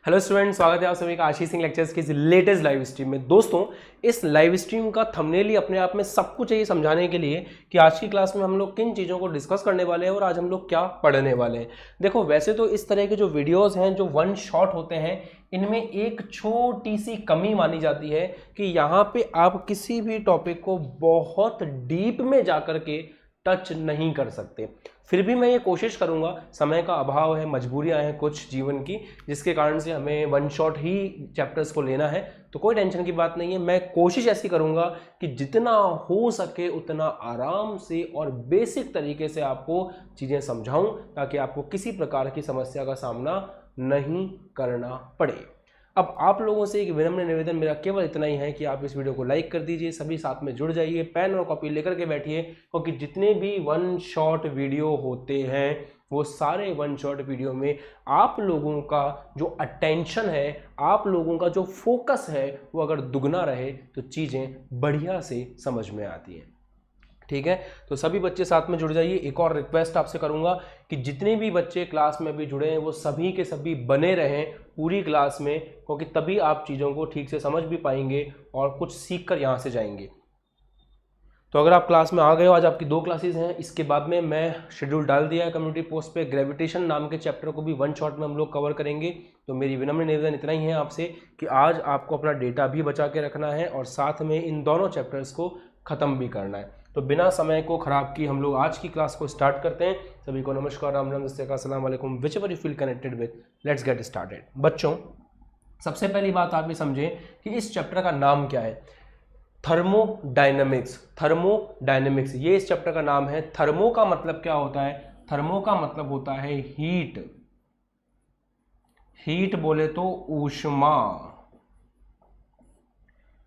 Hello student, स्वागत है आप सभी का आशीष सिंह लेक्चर्स की लेटेस्ट लाइव स्ट्रीम में। दोस्तों, इस लाइव स्ट्रीम का थंबनेल ही अपने आप में सब कुछ है ये समझाने के लिए कि आज की क्लास में हम लोग किन चीज़ों को डिस्कस करने वाले हैं और आज हम लोग क्या पढ़ने वाले हैं। देखो, वैसे तो इस तरह के जो वीडियोस हैं जो वन शॉट होते हैं, इनमें एक छोटी सी कमी मानी जाती है कि यहाँ पे आप किसी भी टॉपिक को बहुत डीप में जाकर के टच नहीं कर सकते। फिर भी मैं ये कोशिश करूंगा, समय का अभाव है, मजबूरियां हैं कुछ जीवन की, जिसके कारण से हमें वन शॉट ही चैप्टर्स को लेना है। तो कोई टेंशन की बात नहीं है। मैं कोशिश ऐसी करूंगा कि जितना हो सके उतना आराम से और बेसिक तरीके से आपको चीज़ें समझाऊं, ताकि आपको किसी प्रकार की समस्या का सामना नहीं करना पड़े। अब आप लोगों से एक विनम्र निवेदन मेरा केवल इतना ही है कि आप इस वीडियो को लाइक कर दीजिए, सभी साथ में जुड़ जाइए, पेन और कॉपी लेकर के बैठिए, क्योंकि जितने भी वन शॉट वीडियो होते हैं वो सारे वन शॉट वीडियो में आप लोगों का जो अटेंशन है, आप लोगों का जो फोकस है, वो अगर दुगना रहे तो चीज़ें बढ़िया से समझ में आती हैं। ठीक है, तो सभी बच्चे साथ में जुड़ जाइए। एक और रिक्वेस्ट आपसे करूंगा कि जितने भी बच्चे क्लास में अभी जुड़े हैं वो सभी के सभी बने रहें पूरी क्लास में, क्योंकि तभी आप चीज़ों को ठीक से समझ भी पाएंगे और कुछ सीख कर यहाँ से जाएंगे। तो अगर आप क्लास में आ गए हो, आज आपकी 2 क्लासेस हैं, इसके बाद में मैं शेड्यूल डाल दिया है कम्युनिटी पोस्ट पे। ग्रेविटेशन नाम के चैप्टर को भी वन शॉट में हम लोग कवर करेंगे। तो मेरी विनम्र निवेदन इतना ही है आपसे कि आज आपको अपना डेटा भी बचा के रखना है और साथ में इन दोनों चैप्टर्स को ख़त्म भी करना है। तो बिना समय को ख़राब किए हम लोग आज की क्लास को स्टार्ट करते हैं। सभी को नमस्कार, राम राम, अस्सलाम वालेकुम, which ever you feel connected with. Let's get started. बच्चों, सबसे पहली बात आप ये समझें कि इस चैप्टर का नाम क्या है। थर्मोडायनेमिक्स। थर्मोडायनेमिक्स ये इस चैप्टर का नाम है। थर्मो का मतलब क्या होता है? थर्मो का मतलब होता है हीट। हीट बोले तो ऊष्मा।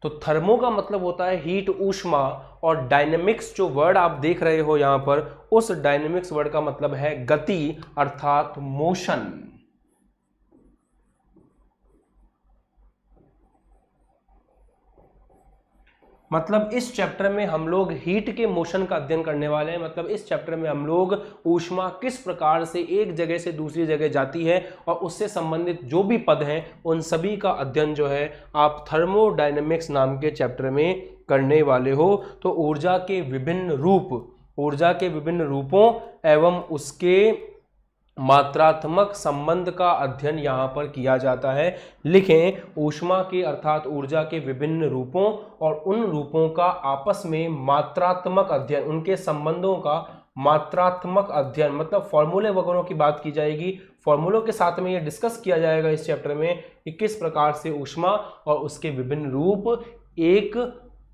तो थर्मो का मतलब होता है हीट, ऊष्मा, और डायनेमिक्स जो वर्ड आप देख रहे हो यहां पर, उस डायनेमिक्स वर्ड का मतलब है गति अर्थात मोशन। मतलब इस चैप्टर में हम लोग हीट के मोशन का अध्ययन करने वाले हैं। मतलब इस चैप्टर में हम लोग ऊष्मा किस प्रकार से एक जगह से दूसरी जगह जाती है और उससे संबंधित जो भी पद हैं उन सभी का अध्ययन जो है आप थर्मोडायनेमिक्स नाम के चैप्टर में करने वाले हो। तो ऊर्जा के विभिन्न रूपों एवं उसके मात्रात्मक संबंध का अध्ययन यहाँ पर किया जाता है। लिखें, ऊष्मा के अर्थात ऊर्जा के विभिन्न रूपों और उन रूपों का आपस में मात्रात्मक अध्ययन, उनके संबंधों का मात्रात्मक अध्ययन। मतलब फॉर्मूले वगैरह की बात की जाएगी, फॉर्मूलों के साथ में ये डिस्कस किया जाएगा इस चैप्टर में कि किस प्रकार से ऊष्मा और उसके विभिन्न रूप एक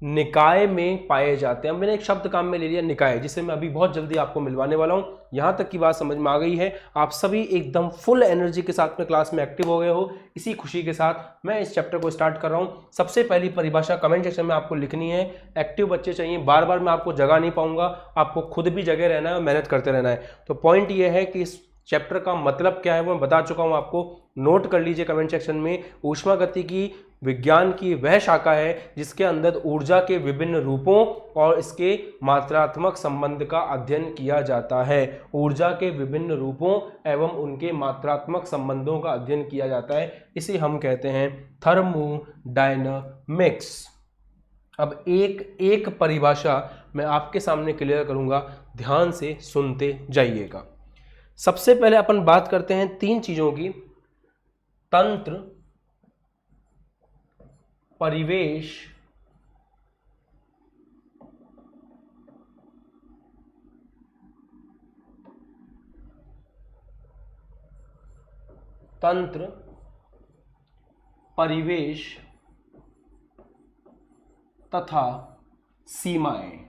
निकाय में पाए जाते हैं। मैंने एक शब्द काम में ले लिया, निकाय, जिसे मैं अभी बहुत जल्दी आपको मिलवाने वाला हूं। यहां तक की बात समझ में आ गई है? आप सभी एकदम फुल एनर्जी के साथ में क्लास में एक्टिव हो गए हो। इसी खुशी के साथ मैं इस चैप्टर को स्टार्ट कर रहा हूं। सबसे पहली परिभाषा कमेंट सेक्शन में आपको लिखनी है। एक्टिव बच्चे चाहिए, बार बार मैं आपको जगह नहीं पाऊंगा, आपको खुद भी जगह रहना है और मेहनत करते रहना है। तो पॉइंट ये है कि इस चैप्टर का मतलब क्या है वो मैं बता चुका हूं आपको, नोट कर लीजिए कमेंट सेक्शन में। ऊष्मा गति की विज्ञान की वह शाखा है जिसके अंदर ऊर्जा के विभिन्न रूपों और इसके मात्रात्मक संबंध का अध्ययन किया जाता है। ऊर्जा के विभिन्न रूपों एवं उनके मात्रात्मक संबंधों का अध्ययन किया जाता है, इसे हम कहते हैं थर्मोडायनामिक्स। अब एक एक परिभाषा मैं आपके सामने क्लियर करूंगा, ध्यान से सुनते जाइएगा। सबसे पहले अपन बात करते हैं 3 चीजों की: तंत्र, परिवेश तथा सीमाएं।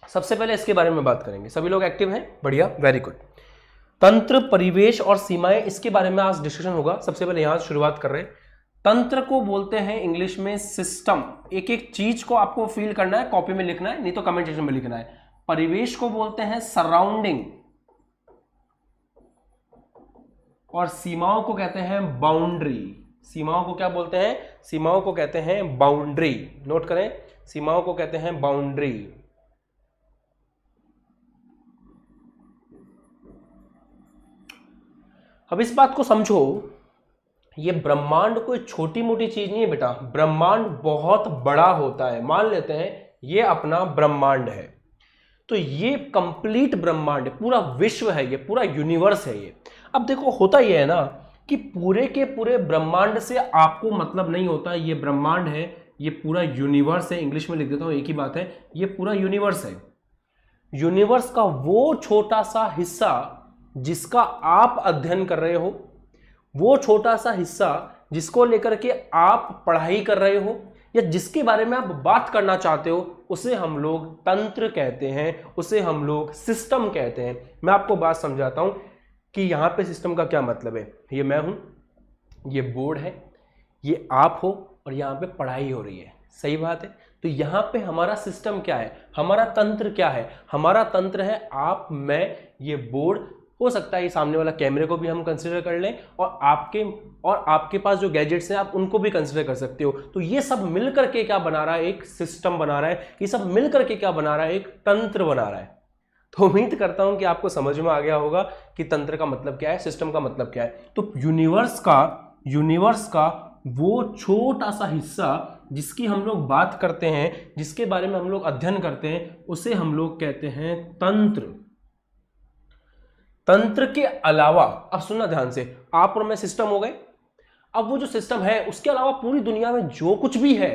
सबसे पहले इसके बारे में बात करेंगे। सभी लोग एक्टिव हैं? बढ़िया, वेरी गुड। तंत्र, परिवेश और सीमाएं, इसके बारे में आज डिस्कशन होगा। सबसे पहले यहां से शुरुआत कर रहे हैं। तंत्र को बोलते हैं इंग्लिश में सिस्टम। एक एक चीज को आपको फील करना है, कॉपी में लिखना है, नहीं तो कमेंट सेक्शन में लिखना है। परिवेश को बोलते हैं सराउंडिंग और सीमाओं को कहते हैं बाउंड्री। सीमाओं को क्या बोलते हैं? सीमाओं को कहते हैं बाउंड्री। नोट करें, सीमाओं को कहते हैं बाउंड्री। अब इस बात को समझो, ये ब्रह्मांड कोई छोटी मोटी चीज नहीं है बेटा, ब्रह्मांड बहुत बड़ा होता है। मान लेते हैं ये अपना ब्रह्मांड है, तो ये कंप्लीट ब्रह्मांड, पूरा विश्व है, ये पूरा यूनिवर्स है ये। अब देखो होता ये है ना कि पूरे के पूरे ब्रह्मांड से आपको मतलब नहीं होता ये ब्रह्मांड है, ये पूरा यूनिवर्स है, इंग्लिश में लिख देता हूं एक ही बात है, ये पूरा यूनिवर्स है। यूनिवर्स का वो छोटा सा हिस्सा जिसका आप अध्ययन कर रहे हो, वो छोटा सा हिस्सा जिसको लेकर के आप पढ़ाई कर रहे हो या जिसके बारे में आप बात करना चाहते हो, उसे हम लोग तंत्र कहते हैं, उसे हम लोग सिस्टम कहते हैं। मैं आपको बात समझाता हूं कि यहां पे सिस्टम का क्या मतलब है। ये मैं हूं, ये बोर्ड है, ये आप हो और यहां पे पढ़ाई हो रही है, सही बात है। तो यहां पे हमारा सिस्टम क्या है, हमारा तंत्र क्या है? हमारा तंत्र है आप, मैं, ये बोर्ड, हो सकता है ये सामने वाला कैमरे को भी हम कंसिडर कर लें, और आपके पास जो गैजेट्स हैं आप उनको भी कंसिडर कर सकते हो। तो ये सब मिलकर के क्या बना रहा है, एक सिस्टम बना रहा है। ये सब मिलकर के क्या बना रहा है, एक तंत्र बना रहा है। तो उम्मीद करता हूं कि आपको समझ में आ गया होगा कि तंत्र का मतलब क्या है, सिस्टम का मतलब क्या है। तो यूनिवर्स का वो छोटा सा हिस्सा जिसकी हम लोग बात करते हैं, जिसके बारे में हम लोग अध्ययन करते हैं, उसे हम लोग कहते हैं तंत्र। तंत्र के अलावा, अब सुनना ध्यान से, आप और मैं सिस्टम हो गए। अब वो जो सिस्टम है उसके अलावा पूरी दुनिया में जो कुछ भी है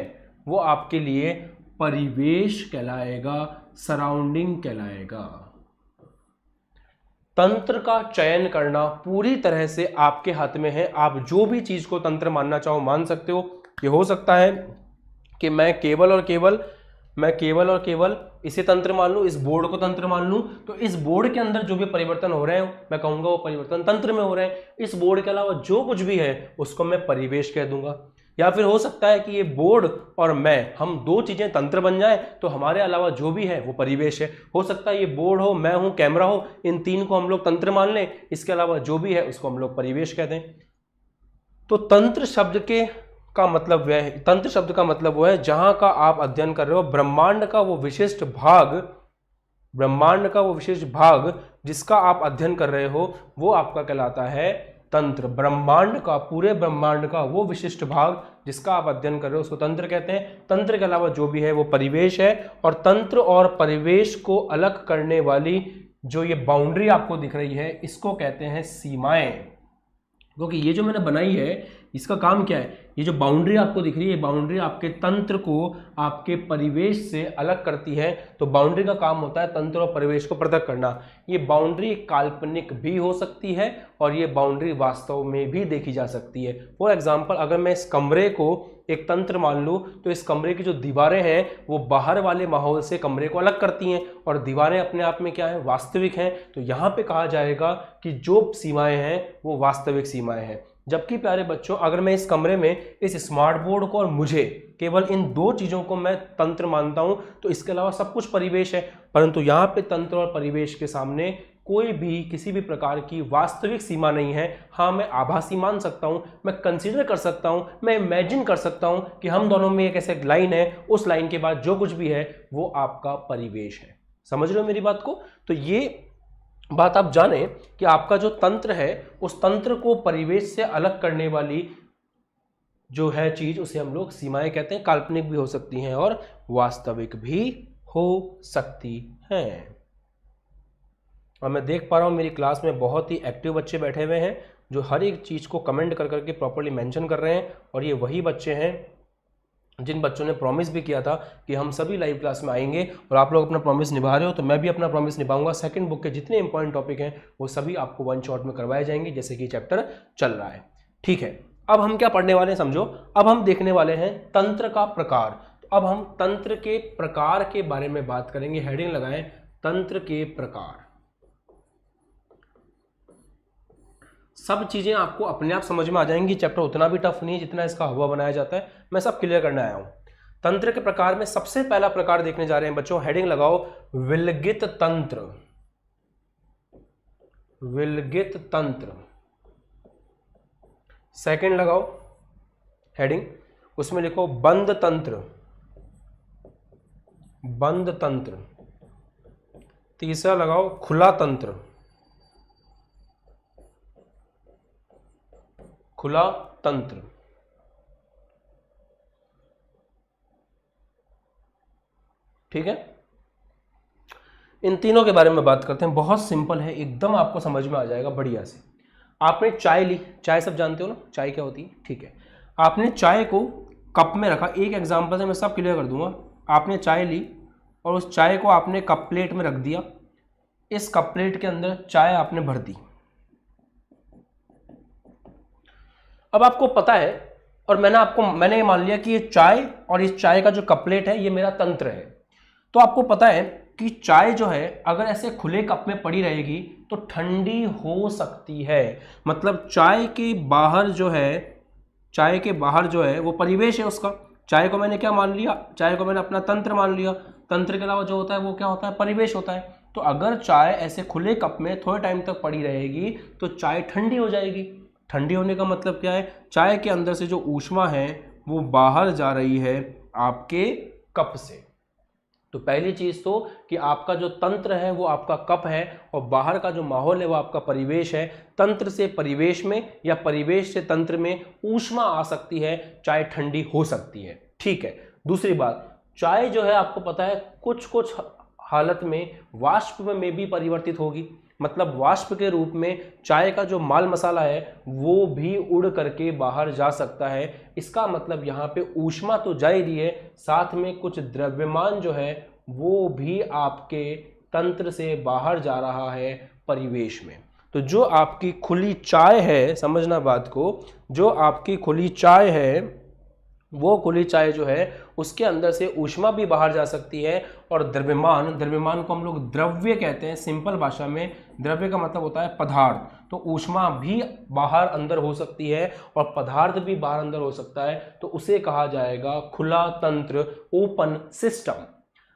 वो आपके लिए परिवेश कहलाएगा, सराउंडिंग कहलाएगा। तंत्र का चयन करना पूरी तरह से आपके हाथ में है। आप जो भी चीज को तंत्र मानना चाहो मान सकते हो। ये हो सकता है कि मैं केवल और केवल इसे तंत्र मान लूं, इस बोर्ड को तंत्र मान लूं, तो इस बोर्ड के अंदर जो भी परिवर्तन हो रहे हैं मैं कहूंगा वो परिवर्तन तंत्र में हो रहे हैं। इस बोर्ड के अलावा जो कुछ भी है उसको मैं परिवेश कह दूंगा। या फिर हो सकता है कि ये बोर्ड और मैं, हम दो चीजें तंत्र बन जाए, तो हमारे अलावा जो भी है वो परिवेश है। हो सकता है ये बोर्ड हो, मैं हूं, कैमरा हो, इन तीन को हम लोग तंत्र मान लें, इसके अलावा जो भी है उसको हम लोग परिवेश कहते हैं। तो तंत्र शब्द का मतलब वह है, तंत्र शब्द का मतलब वो है जहां का आप अध्ययन कर रहे हो, ब्रह्मांड का वो विशिष्ट भाग जिसका आप अध्ययन कर रहे हो वो आपका कहलाता है तंत्र। पूरे ब्रह्मांड का वो विशिष्ट भाग जिसका आप अध्ययन कर रहे हो उसको तंत्र कहते हैं। तंत्र के अलावा जो भी है वो परिवेश है। और तंत्र और परिवेश को अलग करने वाली जो ये बाउंड्री आपको दिख रही है इसको कहते हैं सीमाएं। क्योंकि ये जो मैंने बनाई है इसका काम क्या है, ये जो बाउंड्री आपको दिख रही है, ये बाउंड्री आपके तंत्र को आपके परिवेश से अलग करती है। तो बाउंड्री का काम होता है तंत्र और परिवेश को पृथक करना। ये बाउंड्री काल्पनिक भी हो सकती है और ये बाउंड्री वास्तव में भी देखी जा सकती है। फॉर एग्जाम्पल, अगर मैं इस कमरे को एक तंत्र मान लूँ तो इस कमरे की जो दीवारें हैं वो बाहर वाले माहौल से कमरे को अलग करती हैं, और दीवारें अपने आप में क्या है, वास्तविक हैं। तो यहाँ पे कहा जाएगा कि जो सीमाएं हैं वो वास्तविक सीमाएं हैं। जबकि प्यारे बच्चों, अगर मैं इस कमरे में इस स्मार्ट बोर्ड को और मुझे, केवल इन दो चीजों को मैं तंत्र मानता हूं, तो इसके अलावा सब कुछ परिवेश है। परंतु यहाँ पे तंत्र और परिवेश के सामने कोई भी किसी भी प्रकार की वास्तविक सीमा नहीं है। हाँ, मैं आभासी मान सकता हूं, मैं कंसीडर कर सकता हूं, मैं इमेजिन कर सकता हूं कि हम दोनों में एक ऐसे लाइन है, उस लाइन के बाद जो कुछ भी है वो आपका परिवेश है। समझ रहे हो मेरी बात को? तो ये बात आप जाने कि आपका जो तंत्र है उस तंत्र को परिवेश से अलग करने वाली जो है चीज उसे हम लोग सीमाएं कहते हैं। काल्पनिक भी हो सकती हैं और वास्तविक भी हो सकती हैं। और मैं देख पा रहा हूं मेरी क्लास में बहुत ही एक्टिव बच्चे बैठे हुए हैं जो हर एक चीज को कमेंट कर करके प्रॉपर्ली मेंशन कर रहे हैं। और ये वही बच्चे हैं जिन बच्चों ने प्रॉमिस भी किया था कि हम सभी लाइव क्लास में आएंगे, और आप लोग अपना प्रॉमिस निभा रहे हो। तो मैं भी अपना प्रॉमिस निभाऊंगा। सेकंड बुक के जितने इंपॉर्टेंट टॉपिक हैं वो सभी आपको वन शॉट में करवाए जाएंगे, जैसे कि चैप्टर चल रहा है। ठीक है, अब हम क्या पढ़ने वाले हैं समझो। अब हम देखने वाले हैं तंत्र का प्रकार। तो अब हम तंत्र के प्रकार के बारे में बात करेंगे। हेडिंग लगाएं, तंत्र के प्रकार। सब चीजें आपको अपने आप समझ में आ जाएंगी। चैप्टर उतना भी टफ नहीं है जितना इसका हवा बनाया जाता है। मैं सब क्लियर करने आया हूं। तंत्र के प्रकार में सबसे पहला प्रकार देखने जा रहे हैं बच्चों। हेडिंग लगाओ, विलगित तंत्र। विलगित तंत्र। सेकंड लगाओ हेडिंग, उसमें लिखो बंद तंत्र। बंद तंत्र। तीसरा लगाओ खुला तंत्र। खुला तंत्र। ठीक है, इन तीनों के बारे में बात करते हैं। बहुत सिंपल है, एकदम आपको समझ में आ जाएगा बढ़िया से। आपने चाय ली, चाय सब जानते हो ना, चाय क्या होती है। ठीक है, आपने चाय को कप में रखा, एक एग्जांपल से मैं सब क्लियर कर दूंगा। आपने चाय ली और उस चाय को आपने कप प्लेट में रख दिया। इस कप प्लेट के अंदर चाय आपने भर दी। अब आपको पता है, और मैंने ये मान लिया कि ये चाय और इस चाय का जो कप प्लेट है ये मेरा तंत्र है। तो आपको पता है कि चाय जो है अगर ऐसे खुले कप में पड़ी रहेगी तो ठंडी हो सकती है। मतलब चाय के बाहर जो है वो परिवेश है उसका। चाय को मैंने क्या मान लिया, चाय को मैंने अपना तंत्र मान लिया। तंत्र के अलावा जो होता है वो क्या होता है, परिवेश होता है। तो अगर चाय ऐसे खुले कप में थोड़े टाइम तक पड़ी रहेगी तो चाय ठंडी हो जाएगी। ठंडी होने का मतलब क्या है, चाय के अंदर से जो ऊष्मा है वो बाहर जा रही है आपके कप से। तो पहली चीज तो कि आपका जो तंत्र है वो आपका कप है और बाहर का जो माहौल है वो आपका परिवेश है। तंत्र से परिवेश में या परिवेश से तंत्र में ऊष्मा आ सकती है, चाय ठंडी हो सकती है। ठीक है, दूसरी बात, चाय जो है आपको पता है कुछ कुछ हालत में वाष्प में भी परिवर्तित होगी। मतलब वाष्प के रूप में चाय का जो माल मसाला है वो भी उड़ करके बाहर जा सकता है। इसका मतलब यहाँ पे ऊष्मा तो जा ही रही है, साथ में कुछ द्रव्यमान जो है वो भी आपके तंत्र से बाहर जा रहा है परिवेश में। तो जो आपकी खुली चाय है, समझना बात को, जो आपकी खुली चाय है वो खुली चाय जो है उसके अंदर से ऊष्मा भी बाहर जा सकती है और द्रव्यमान को हम लोग द्रव्य कहते हैं। सिंपल भाषा में द्रव्य का मतलब होता है पदार्थ। तो ऊष्मा भी बाहर अंदर हो सकती है और पदार्थ भी बाहर अंदर हो सकता है, तो उसे कहा जाएगा खुला तंत्र, ओपन सिस्टम।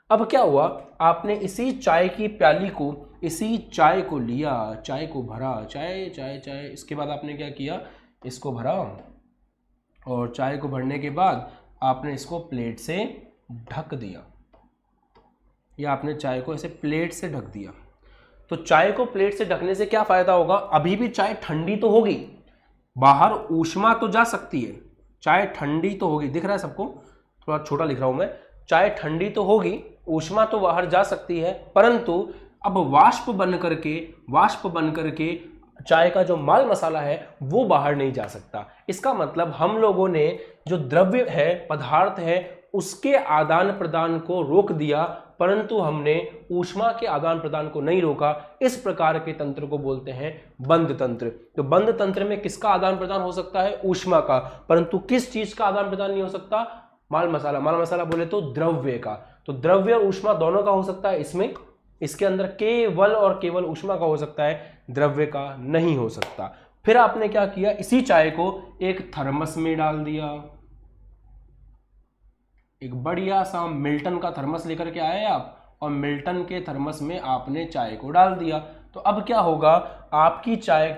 अब क्या हुआ, आपने इसी चाय की प्याली को, इसी चाय को लिया, चाय को भरा, चाय चाय चाय, इसके बाद आपने क्या किया, इसको भरा और चाय को भरने के बाद आपने इसको प्लेट से ढक दिया, या आपने चाय को ऐसे प्लेट से ढक दिया। तो चाय को प्लेट से ढकने से क्या फायदा होगा, अभी भी चाय ठंडी तो होगी, बाहर ऊष्मा तो जा सकती है, चाय ठंडी तो होगी। दिख रहा है सबको, थोड़ा छोटा लिख रहा हूं मैं, चाय ठंडी तो होगी, ऊष्मा तो बाहर जा सकती है, परंतु अब वाष्प बन करके चाय का जो माल मसाला है वो बाहर नहीं जा सकता। इसका मतलब हम लोगों ने जो द्रव्य है, पदार्थ है, उसके आदान प्रदान को रोक दिया, परंतु हमने ऊष्मा के आदान प्रदान को नहीं रोका। इस प्रकार के तंत्र को बोलते हैं बंद तंत्र। तो बंद तंत्र में किसका आदान प्रदान हो सकता है, ऊष्मा का, परंतु किस चीज का आदान प्रदान नहीं हो सकता, माल मसाला बोले तो द्रव्य का। तो द्रव्य और ऊष्मा दोनों का हो सकता है इसमें, इसके अंदर केवल और केवल ऊष्मा का हो सकता है, द्रव्य का नहीं हो सकता। फिर आपने क्या किया, इसी चाय को एक थर्मस में डाल दिया, एक बढ़िया सा मिल्टन का थर्मस लेकर के आए आप, और मिल्टन के थर्मस में आपने चाय को डाल दिया। तो अब क्या होगा, आपकी चाय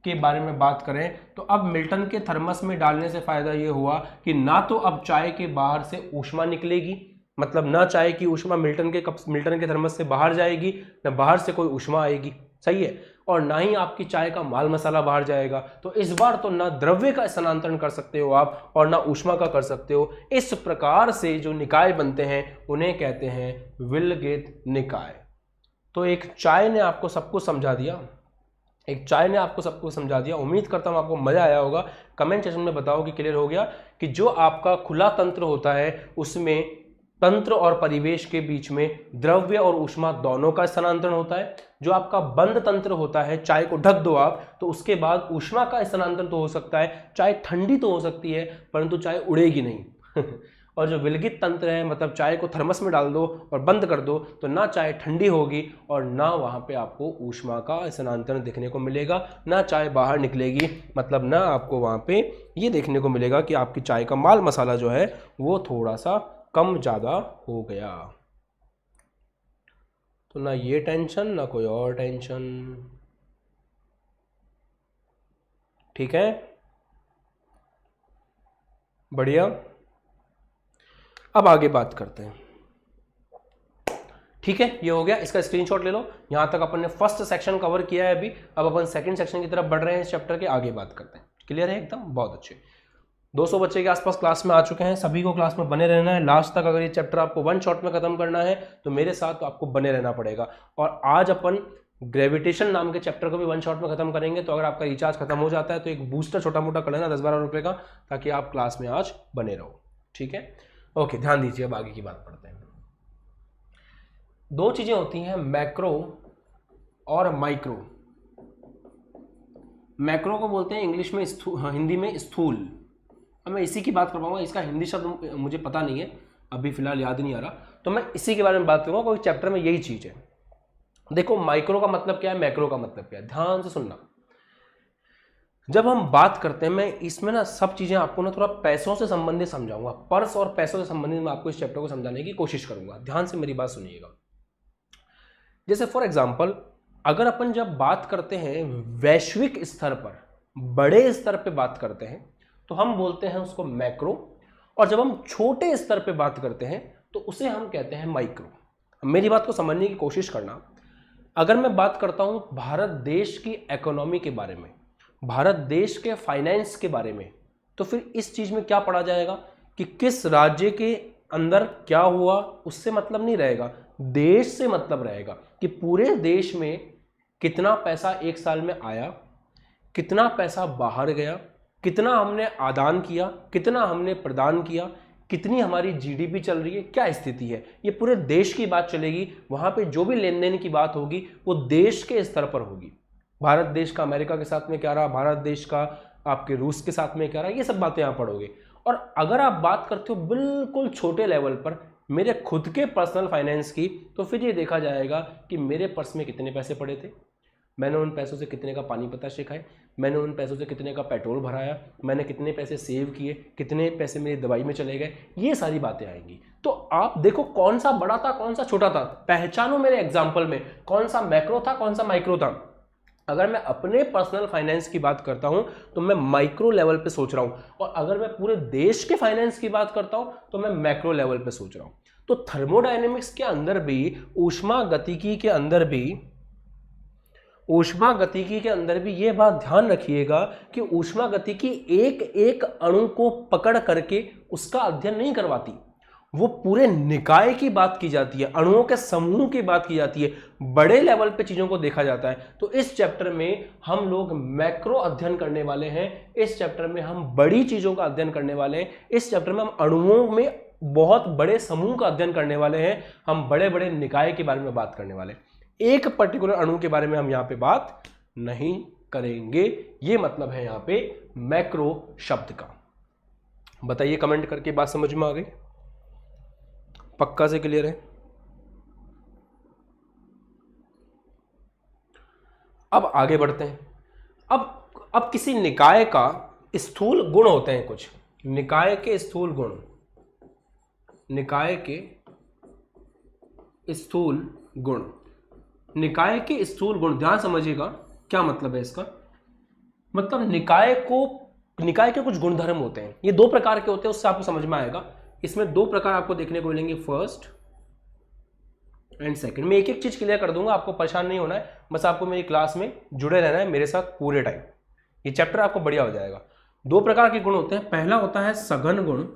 के बारे में बात करें तो अब मिल्टन के थर्मस में डालने से फायदा ये हुआ कि ना तो अब चाय के बाहर से ऊष्मा निकलेगी, मतलब ना चाय की ऊष्मा मिल्टन के थर्मस से बाहर जाएगी, ना बाहर से कोई ऊष्मा आएगी, सही है, और ना ही आपकी चाय का माल मसाला बाहर जाएगा। तो इस बार तो ना द्रव्य का स्थानांतरण कर सकते हो आप और ना ऊष्मा का कर सकते हो। इस प्रकार से जो निकाय बनते हैं उन्हें कहते हैं विलगित निकाय। तो एक चाय ने आपको सब कुछ समझा दिया, उम्मीद करता हूं आपको मजा आया होगा। कमेंट सेक्शन में बताओ कि क्लियर हो गया कि जो आपका खुला तंत्र होता है उसमें तंत्र और परिवेश के बीच में द्रव्य और ऊष्मा दोनों का स्थानांतरण होता है। जो आपका बंद तंत्र होता है, चाय को ढक दो आप, तो उसके बाद ऊष्मा का स्थानांतरण तो हो सकता है, चाय ठंडी तो हो सकती है परंतु चाय उड़ेगी नहीं और जो विलगित तंत्र है, मतलब चाय को थर्मस में डाल दो और बंद कर दो, तो ना चाय ठंडी होगी और ना वहाँ पे आपको ऊष्मा का स्थानांतरण देखने को मिलेगा, ना चाय बाहर निकलेगी, मतलब ना आपको वहाँ पे ये देखने को मिलेगा कि आपकी चाय का माल मसाला जो है वो थोड़ा सा कम ज़्यादा हो गया। तो ना ये टेंशन ना कोई और टेंशन, ठीक है, बढ़िया। अब आगे बात करते हैं, ठीक है, ये हो गया, इसका स्क्रीनशॉट ले लो। यहां तक अपन ने फर्स्ट सेक्शन कवर किया है अभी, अब अपन सेकंड सेक्शन की तरफ बढ़ रहे हैं, इस चैप्टर के आगे बात करते हैं। क्लियर है एकदम, बहुत अच्छे। 200 बच्चे के आसपास क्लास में आ चुके हैं, सभी को क्लास में बने रहना है लास्ट तक। अगर ये चैप्टर आपको वन शॉट में खत्म करना है तो मेरे साथ तो आपको बने रहना पड़ेगा। और आज अपन ग्रेविटेशन नाम के चैप्टर को भी वन शॉट में खत्म करेंगे। तो अगर आपका रिचार्ज खत्म हो जाता है तो एक बूस्टर छोटा मोटा कर लेना 10-12 रुपए का, ताकि आप क्लास में आज बने रहो, ठीक है। ओके, ध्यान दीजिए, अब आगे की बात पढ़ते हैं। दो चीजें होती हैं, मैक्रो और माइक्रो। मैक्रो को बोलते हैं इंग्लिश में हिंदी में स्थूल। अब मैं इसी की बात कर पाऊंगा, इसका हिंदी शब्द मुझे पता नहीं है, अभी फिलहाल याद नहीं आ रहा, तो मैं इसी के बारे में बात करूंगा, क्योंकि चैप्टर में यही चीज है। देखो माइक्रो का मतलब क्या है, मैक्रो का मतलब क्या है, ध्यान से सुनना। जब हम बात करते हैं, मैं इसमें ना सब चीजें आपको ना थोड़ा पैसों से संबंधित समझाऊंगा, पर्स और पैसों से संबंधित मैं आपको इस चैप्टर को समझाने की कोशिश करूंगा। ध्यान से मेरी बात सुनिएगा। जैसे फॉर एग्जाम्पल, अगर अपन जब बात करते हैं वैश्विक स्तर पर, बड़े स्तर पे बात करते हैं, तो हम बोलते हैं उसको मैक्रो, और जब हम छोटे स्तर पे बात करते हैं तो उसे हम कहते हैं माइक्रो। मेरी बात को समझने की कोशिश करना। अगर मैं बात करता हूं भारत देश की इकोनॉमी के बारे में, भारत देश के फाइनेंस के बारे में, तो फिर इस चीज में क्या पढ़ा जाएगा कि किस राज्य के अंदर क्या हुआ, उससे मतलब नहीं रहेगा, देश से मतलब रहेगा कि पूरे देश में कितना पैसा एक साल में आया, कितना पैसा बाहर गया, कितना हमने आदान किया, कितना हमने प्रदान किया, कितनी हमारी जीडीपी चल रही है, क्या स्थिति है, ये पूरे देश की बात चलेगी। वहां पे जो भी लेन देन की बात होगी वो देश के स्तर पर होगी। भारत देश का अमेरिका के साथ में क्या रहा, भारत देश का आपके रूस के साथ में क्या रहा, ये सब बातें यहां पढ़ोगे। और अगर आप बात करते हो बिल्कुल छोटे लेवल पर, मेरे खुद के पर्सनल फाइनेंस की, तो फिर ये देखा जाएगा कि मेरे पर्स में कितने पैसे पड़े थे, मैंने उन पैसों से कितने का पानी पताशे खाए, मैंने उन पैसों से कितने का पेट्रोल भराया, मैंने कितने पैसे सेव किए, कितने पैसे मेरी दवाई में चले गए, ये सारी बातें आएंगी। तो आप देखो कौन सा बड़ा था कौन सा छोटा था, पहचानो मेरे एग्जाम्पल में कौन सा मैक्रो था कौन सा माइक्रो था। अगर मैं अपने पर्सनल फाइनेंस की बात करता हूं तो मैं माइक्रो लेवल पे सोच रहा हूं, और अगर मैं पूरे देश के फाइनेंस की बात करता हूं तो मैं मैक्रो लेवल पे सोच रहा हूं। तो थर्मोडायनेमिक्स के अंदर भी, ऊष्मागतिकी के अंदर भी, ऊष्मागतिकी के अंदर भी ये बात ध्यान रखिएगा कि ऊष्मागतिकी एक एक अणु को पकड़ करके उसका अध्ययन नहीं करवाती, वो पूरे निकाय की बात की जाती है, अणुओं के समूह की बात की जाती है, बड़े लेवल पे चीजों को देखा जाता है। तो इस चैप्टर में हम लोग मैक्रो अध्ययन करने वाले हैं, इस चैप्टर में हम बड़ी चीजों का अध्ययन करने वाले हैं, इस चैप्टर में हम अणुओं में बहुत बड़े समूह का अध्ययन करने वाले हैं, हम बड़े बड़े निकाय के बारे में बात करने वाले हैं। एक पर्टिकुलर अणु के बारे में हम यहां पे बात नहीं करेंगे। ये मतलब है यहां पे मैक्रो शब्द का। बताइए कमेंट करके, बात समझ में आ गई, पक्का से क्लियर है? अब आगे बढ़ते हैं। अब किसी निकाय का स्थूल गुण होते हैं कुछ, निकाय के स्थूल गुण, निकाय के स्थूल गुण, निकाय के स्थूल गुण, ध्यान समझिएगा क्या मतलब है इसका। मतलब निकाय के कुछ गुणधर्म होते हैं, ये दो प्रकार के होते हैं, उससे आपको समझ में आएगा। इसमें दो प्रकार आपको देखने को मिलेंगे, फर्स्ट एंड सेकंड। मैं एक एक चीज क्लियर कर दूंगा, आपको परेशान नहीं होना है, बस आपको मेरी क्लास में जुड़े रहना है मेरे साथ पूरे टाइम, ये चैप्टर आपको बढ़िया हो जाएगा। दो प्रकार के गुण होते हैं, पहला होता है सघन गुण,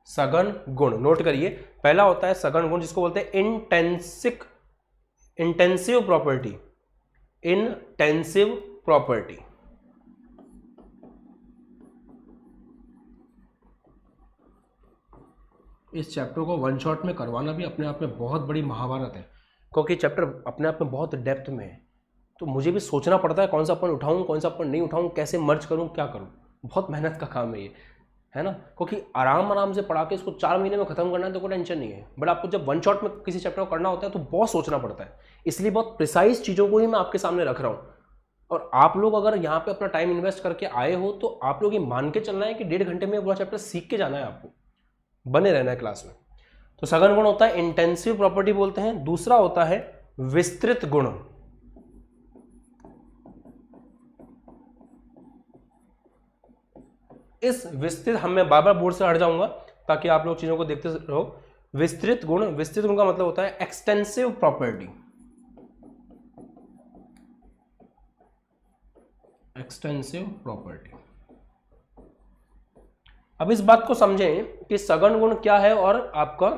सघन गुण, नोट करिए, पहला होता है सघन गुण जिसको बोलते हैं इंटेंसिव प्रॉपर्टी, इंटेंसिव प्रॉपर्टी। इस चैप्टर को वन शॉट में करवाना भी अपने आप में बहुत बड़ी महाभारत है, क्योंकि चैप्टर अपने आप में बहुत डेप्थ में है, तो मुझे भी सोचना पड़ता है कौन सा अपन उठाऊं कौन सा अपन नहीं उठाऊं, कैसे मर्ज करूं, क्या करूं, बहुत मेहनत का काम है ये, है ना। क्योंकि आराम से पढ़ा के इसको 4 महीने में खत्म करना है तो कोई टेंशन नहीं है, बट आपको जब वन शॉट में किसी चैप्टर को करना होता है तो बहुत सोचना पड़ता है, इसलिए बहुत प्रिसाइज चीज़ों को ही मैं आपके सामने रख रहा हूँ। और आप लोग अगर यहाँ पे अपना टाइम इन्वेस्ट करके आए हो तो आप लोग ये मान के चलना है कि 1.5 घंटे में पूरा चैप्टर सीख के जाना है, आपको बने रहना है क्लास में। तो सघन गुण होता है इंटेंसिव प्रॉपर्टी बोलते हैं। दूसरा होता है विस्तृत गुण, इस विस्तृत, मैं बार बार बोर्ड से हट जाऊंगा ताकि आप लोग चीजों को देखते रहो। विस्तृत गुण, विस्तृत गुण का मतलब होता है एक्सटेंसिव प्रॉपर्टी, एक्सटेंसिव प्रॉपर्टी। अब इस बात को समझें कि सघन गुण क्या है और आपका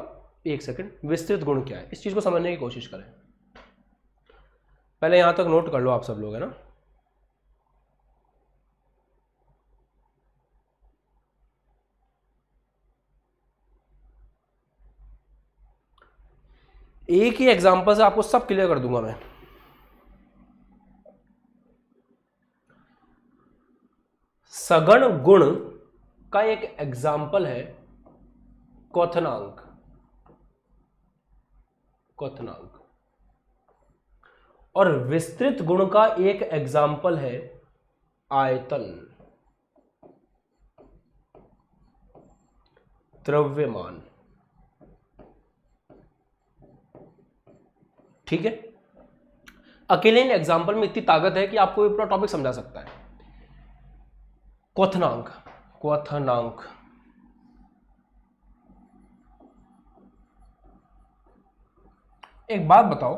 एक सेकंड विस्तृत गुण क्या है, इस चीज को समझने की कोशिश करें। पहले यहां तक नोट कर लो आप सब लोग, है ना। एक ही एग्जांपल से आपको सब क्लियर कर दूंगा मैं। सघन गुण का एक एग्जाम्पल है क्वथनांक। क्वथनांक और विस्तृत गुण का एक एग्जाम्पल है आयतन, द्रव्यमान। ठीक है, अकेले इन एग्जाम्पल में इतनी ताकत है कि आपको ये पूरा टॉपिक समझा सकता है। क्वथनांक, क्वथनांक एक बात बताओ,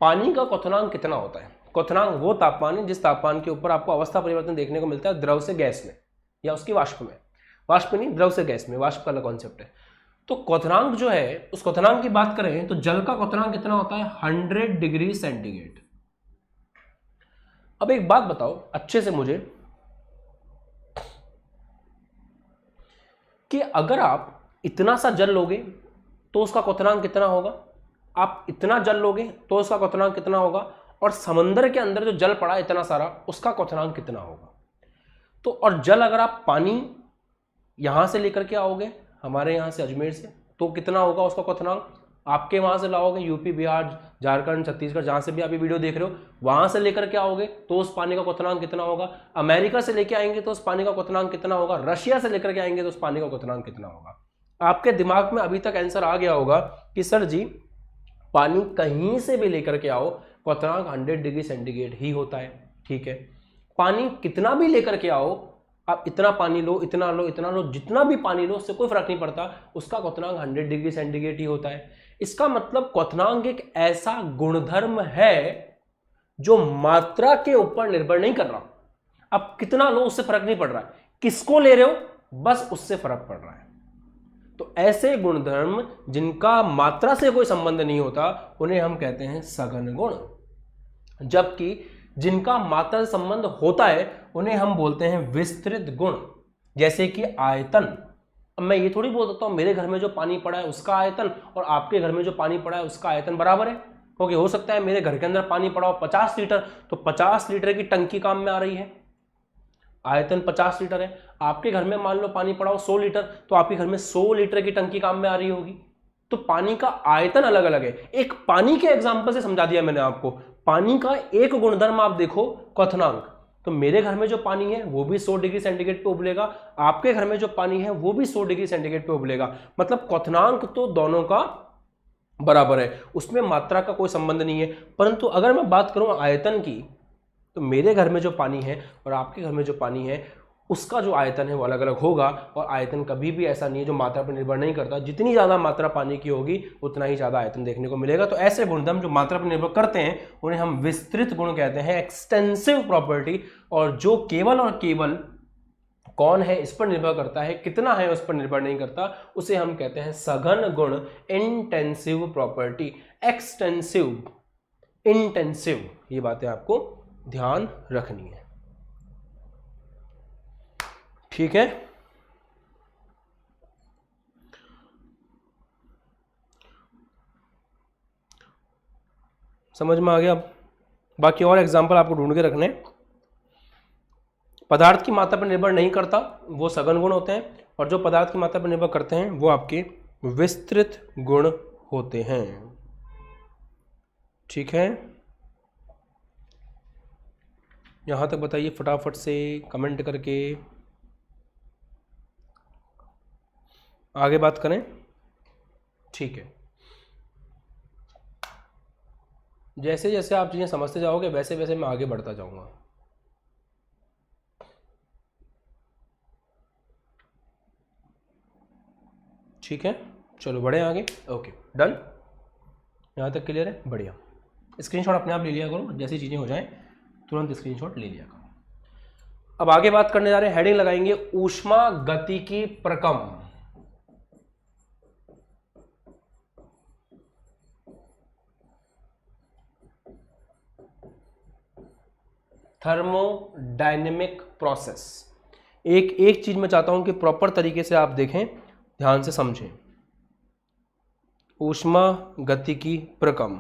पानी का क्वथनांक कितना होता है? क्वथनांक वो तापमान है जिस तापमान के ऊपर आपको अवस्था परिवर्तन देखने को मिलता है द्रव से गैस में या उसकी वाष्प में। वाष्प नहीं, द्रव से गैस में, वाष्प का अलग कॉन्सेप्ट है। तो क्वथनांक जो है, उस क्वथनांक की बात करें तो जल का क्वथनांक कितना होता है? 100 डिग्री सेंटीग्रेड। अब एक बात बताओ अच्छे से मुझे कि अगर आप इतना सा जल लोगे तो उसका क्वथनांक कितना होगा? आप इतना जल लोगे तो उसका क्वथनांक कितना होगा? और समंदर के अंदर जो जल पड़ा इतना सारा, उसका क्वथनांक कितना होगा? तो और जल अगर आप पानी यहां से लेकर के आओगे, हमारे यहां से अजमेर से, तो कितना होगा उसका क्वथनांक? आपके वहां से लाओगे, यूपी, बिहार, झारखंड, छत्तीसगढ़, जहां से भी आप ये वीडियो देख रहे हो, वहां से लेकर के आओगे तो उस पानी का क्वथनांक कितना होगा? अमेरिका से लेके आएंगे तो उस पानी का क्वथनांक कितना होगा? रशिया से लेकर के आएंगे तो उस पानी का क्वथनांक कितना होगा? आपके दिमाग में अभी तक आंसर आ गया होगा कि सर जी पानी कहीं से भी लेकर के आओ, क्वथनांक 100 डिग्री सेंटीग्रेड ही होता है। ठीक है, पानी कितना भी लेकर के आओ, आप इतना पानी लो, इतना लो, इतना लो, जितना भी पानी लो, उससे कोई फर्क नहीं पड़ता, उसका क्वथनांक 100 डिग्री सेंटीग्रेड ही होता है। इसका मतलब क्वथनांक एक ऐसा गुणधर्म है जो मात्रा के ऊपर निर्भर नहीं कर रहा। आप कितना लो उससे फर्क नहीं पड़ रहा है, किसको ले रहे हो बस उससे फर्क पड़ रहा है। तो ऐसे गुणधर्म जिनका मात्रा से कोई संबंध नहीं होता उन्हें हम कहते हैं सघन गुण, जबकि जिनका मात्रा से संबंध होता है उन्हें हम बोलते हैं विस्तृत गुण। जैसे कि आयतन। अब मैं ये थोड़ी बोल सकता हूं मेरे घर में जो पानी पड़ा है उसका आयतन और आपके घर में जो पानी पड़ा है उसका आयतन बराबर है, क्योंकि हो सकता है मेरे घर के अंदर पानी पड़ा हो 50 लीटर, तो 50 लीटर की टंकी काम में आ रही है, आयतन 50 लीटर है। आपके घर में मान लो पानी पड़ा हो 100 लीटर, तो आपके घर में 100 लीटर की टंकी काम में आ रही होगी। तो पानी का आयतन अलग अलग है। एक पानी के एग्जांपल से समझा दिया मैंने आपको। पानी का एक गुणधर्म आप देखो क्वथनांक, तो मेरे घर में जो पानी है वो भी 100 डिग्री सेंटीग्रेड पे उबलेगा, आपके घर में जो पानी है वो भी 100 डिग्री सेंटीग्रेड पे उबलेगा। मतलब क्वथनांक तो दोनों का बराबर है, उसमें मात्रा का कोई संबंध नहीं है। परंतु अगर मैं बात करूं आयतन की, तो मेरे घर में जो पानी है और आपके घर में जो पानी है उसका जो आयतन है वो अलग अलग होगा। और आयतन कभी भी ऐसा नहीं है जो मात्रा पर निर्भर नहीं करता, जितनी ज़्यादा मात्रा पानी की होगी उतना ही ज़्यादा आयतन देखने को मिलेगा। तो ऐसे गुणधर्म जो मात्रा पर निर्भर करते हैं उन्हें हम विस्तृत गुण कहते हैं, एक्सटेंसिव प्रॉपर्टी। और जो केवल और केवल कौन है इस पर निर्भर करता है, कितना है उस पर निर्भर नहीं करता, उसे हम कहते हैं सघन गुण, इंटेंसिव प्रॉपर्टी। एक्सटेंसिव, इंटेंसिव, ये बातें आपको ध्यान रखनी है। ठीक है, समझ में आ गया? बाकी और एग्जांपल आपको ढूंढ के रखने। पदार्थ की मात्रा पर निर्भर नहीं करता वो सघन गुण होते हैं, और जो पदार्थ की मात्रा पर निर्भर करते हैं वो आपके विस्तृत गुण होते हैं। ठीक है, यहां तक बताइए फटाफट से कमेंट करके, आगे बात करें। ठीक है, जैसे जैसे आप चीजें समझते जाओगे वैसे वैसे मैं आगे बढ़ता जाऊंगा। ठीक है, चलो बढ़े आगे। ओके डन, यहाँ तक क्लियर है? बढ़िया। स्क्रीनशॉट अपने आप ले लिया करो, जैसी चीज़ें हो जाएं तुरंत स्क्रीनशॉट ले लिया करो। अब आगे बात करने जा रहे हैं, हेडिंग लगाएंगे ऊष्मा गतिकी प्रकम। Thermodynamic process. एक एक चीज मैं चाहता हूं कि प्रॉपर तरीके से आप देखें, ध्यान से समझें। ऊष्मा गतिकी प्रकम,